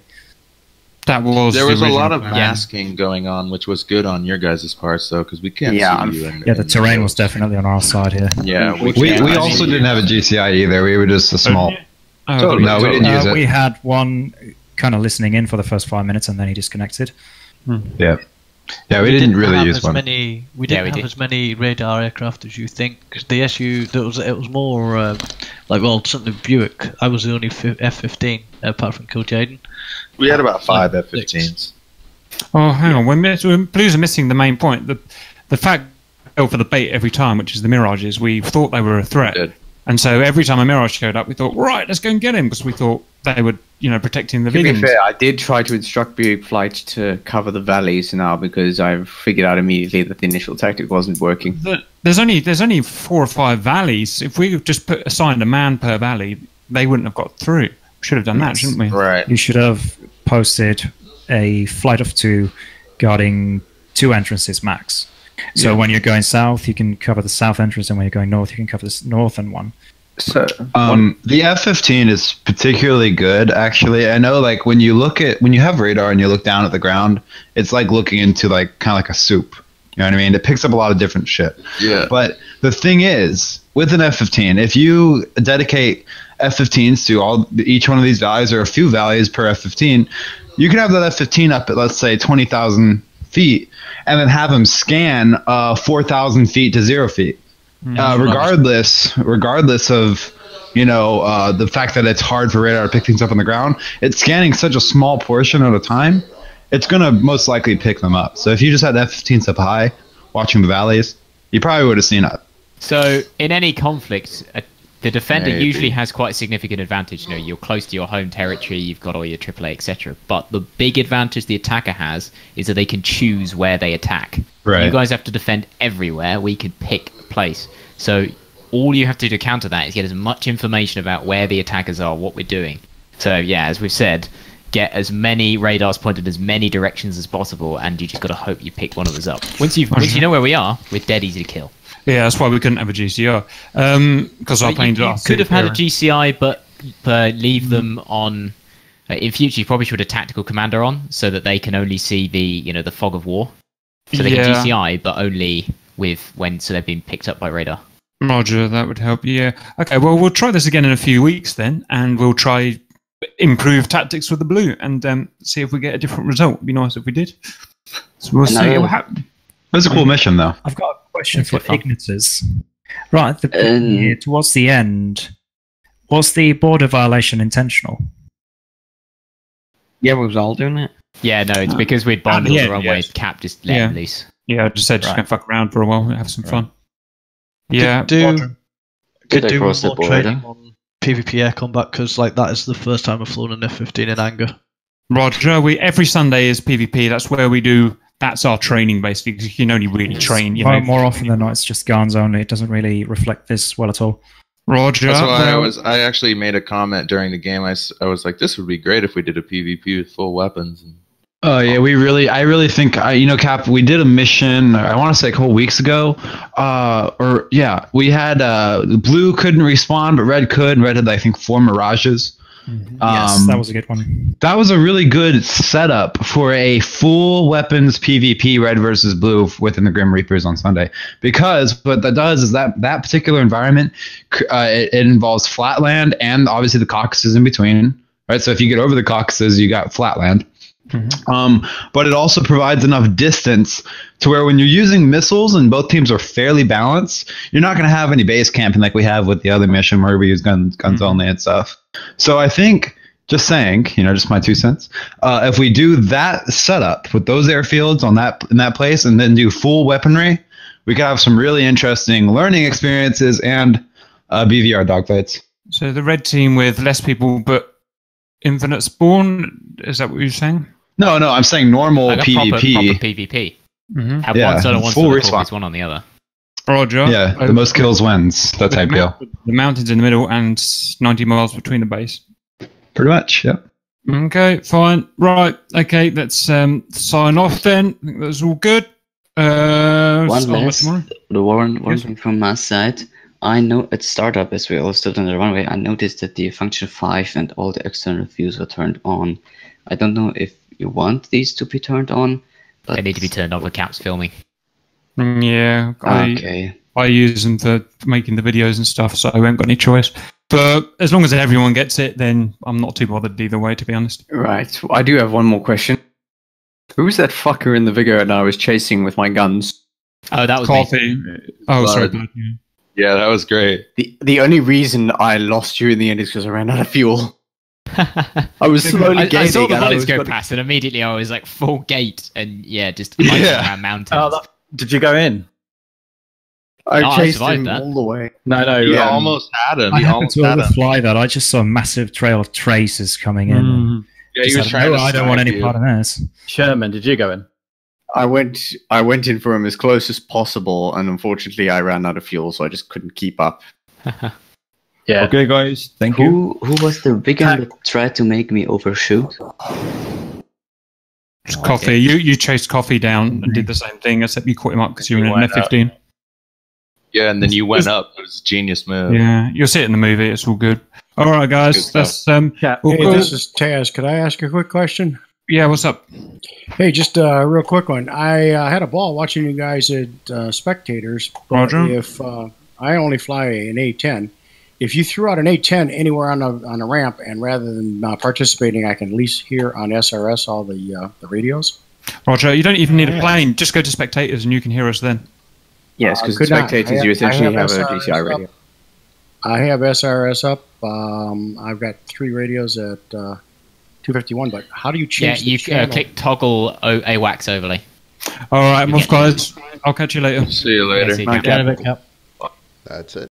There was a lot of masking going on, which was good on your guys' parts, though, because we can't see you. The terrain was definitely on our side here. Yeah, we also didn't have a GCI either. We were just a small Oh, no, we didn't use it. We had one kind of listening in for the first 5 minutes, and then he disconnected. Yeah. Yeah, we didn't really use one. We didn't have as many radar aircraft as you think. 'Cause the SU, it was more something Buick. I was the only F-15 apart from Kil'jaeden. We had about 5 F-15s. Oh, hang on. Blues are missing the main point. The fact for the bait every time, which is the Mirages, we thought they were a threat. And so every time a Mirage showed up, we thought, right, let's go and get him, because we thought they were, protecting the To be vegans. fair, I did try to instruct Buick Flight to cover the valleys now because I figured out immediately that the initial tactic wasn't working. There's only 4 or 5 valleys. If we just assigned a man per valley, they wouldn't have got through. We should have done that, shouldn't we? Right. You should have posted a flight of 2 guarding 2 entrances max. So when you're going south, you can cover the south entrance, and when you're going north, you can cover the northern one. So the F-15 is particularly good, actually. I know, like, when you have radar and you look down at the ground, it's like looking into kind of like a soup. You know what I mean? It picks up a lot of different shit. Yeah. But the thing is, with an F-15, if you dedicate F-15s to each one of these valleys, or a few valleys per F-15, you can have that F-15 up at, let's say, 20,000 feet, and then have them scan 4,000 feet to 0 feet. Regardless of the fact that it's hard for radar to pick things up on the ground, it's scanning such a small portion at a time, it's going to most likely pick them up. So if you just had F-15s up high watching the valleys, you probably would have seen it. So in any conflict, the defender usually has quite a significant advantage. You're close to your home territory, you've got all your AAA, etc. But the big advantage the attacker has is that they can choose where they attack. Right. You guys have to defend everywhere. We can pick a place. So all you have to do to counter that is get as much information about where the attackers are, what we're doing. So yeah, as we've said, get as many radars pointed as many directions as possible, and you just got to hope you pick one of us up. Once you know where we are, we're dead easy to kill. Yeah, that's why we couldn't have a GCR, because our planes are. You could have had a GCI, but leave them on. In future, you probably should have a tactical commander on, so that they can only see the fog of war. So they can GCI, but only so they've been picked up by radar. Roger, that would help. Yeah. Okay. Well, we'll try this again in a few weeks then, and we'll try improve tactics with the blue, and see if we get a different result. It'd be nice if we did. So we'll see what happens. It was a cool mission, though. I've got a question for Ignators. Right, towards the end, was the border violation intentional? Yeah, we was all doing it. Yeah, no, it's because we'd bombed all the runway. Cap just let him loose. Yeah, I just said just go fuck around for a while, have some fun. Yeah, could do more training on PvP air combat, because that is the first time I've flown an F-15 in anger. Roger, every Sunday is PvP. That's where we do. That's our training, basically, because you can only really train. More often than not, it's just guns only. It doesn't really reflect this well at all. Roger. That's why I actually made a comment during the game. I was like, this would be great if we did a PvP with full weapons. Oh yeah, I really think Cap, we did a mission, I want to say a couple weeks ago, we had blue couldn't respawn, but red could. Red had, I think, 4 Mirages. Yes, that was a good one. That was a really good setup for a full weapons PvP, red versus blue, within the Grim Reapers on Sunday. Because what that does is that particular environment, it involves flatland and obviously the Caucasus in between. Right, so if you get over the Caucasus, you got flatland. But it also provides enough distance to where when you're using missiles and both teams are fairly balanced, you're not going to have any base camping like we have with the other mission where we use guns only and stuff. So I think, just saying, just my 2 cents, if we do that setup with those airfields in that place and then do full weaponry, we could have some really interesting learning experiences and BVR dogfights. So the red team with less people but infinite spawn, is that what you're saying? No, I'm saying normal PvP. Proper PvP. Have one side on one side, one on the other. Roger. Yeah, the most kills wins. That type deal. The mountains in the middle and 90 miles between the base. Pretty much, yeah. Okay, fine. Right, okay, let's sign off then. I think that's all good. One thing from my side. I know at startup, as we all stood on the runway, I noticed that the function 5 and all the external views were turned on. I don't know if you want these to be turned on, but they need to be turned on for Cap's filming. Yeah, I use them for making the videos and stuff, so I haven't got any choice. But as long as everyone gets it, then I'm not too bothered either way, to be honest. Right. I do have one more question. Who was that fucker in the video that I was chasing with my guns? Oh, that was Coffee. me. Oh, sorry. Yeah, that was great. The only reason I lost you in the end is because I ran out of fuel. I was slowly I gaining. saw the and I bullets was go gonna- past, and immediately I was like full gate, and yeah, just hiking around mountains. Did you go in? I No, I chased survived him that. all the way. No. You almost had him. I You happened almost to had him. overfly that. I just saw a massive trail of traces coming in. Mm. Yeah, Just he was like, trying no, to I don't want snipe any you. part of this. Sherman, did you go in? I went in for him as close as possible, and unfortunately, I ran out of fuel, so I just couldn't keep up. Yeah. Okay, guys. Thank you. Who was the vegan that tried to make me overshoot? It's Coffee. You chased Coffee down and did the same thing, except you caught him up because you were in an F-15. Yeah, and then you went up. It was a genius move. Yeah, you'll see it in the movie. It's all good. All right, guys. That's all Hey, cool. this is Taz. Could I ask a quick question? Yeah, what's up? Hey, just a real quick one. I had a ball watching you guys at Spectators. But Roger. if I only fly an A-10, if you threw out an A-10 anywhere on a ramp, and rather than participating, I can at least hear on SRS all the radios. Roger, you don't even need a plane. Just go to Spectators and you can hear us then. Yes, because could not. spectators, you I essentially have a SRS DCI up. radio. I have SRS up. I've got 3 radios at 251, but how do you Yeah, change the you channel? click toggle AWACS overlay. All right, Muff guys. I'll catch you later. See you later. Yeah, see you. Cap. That's it.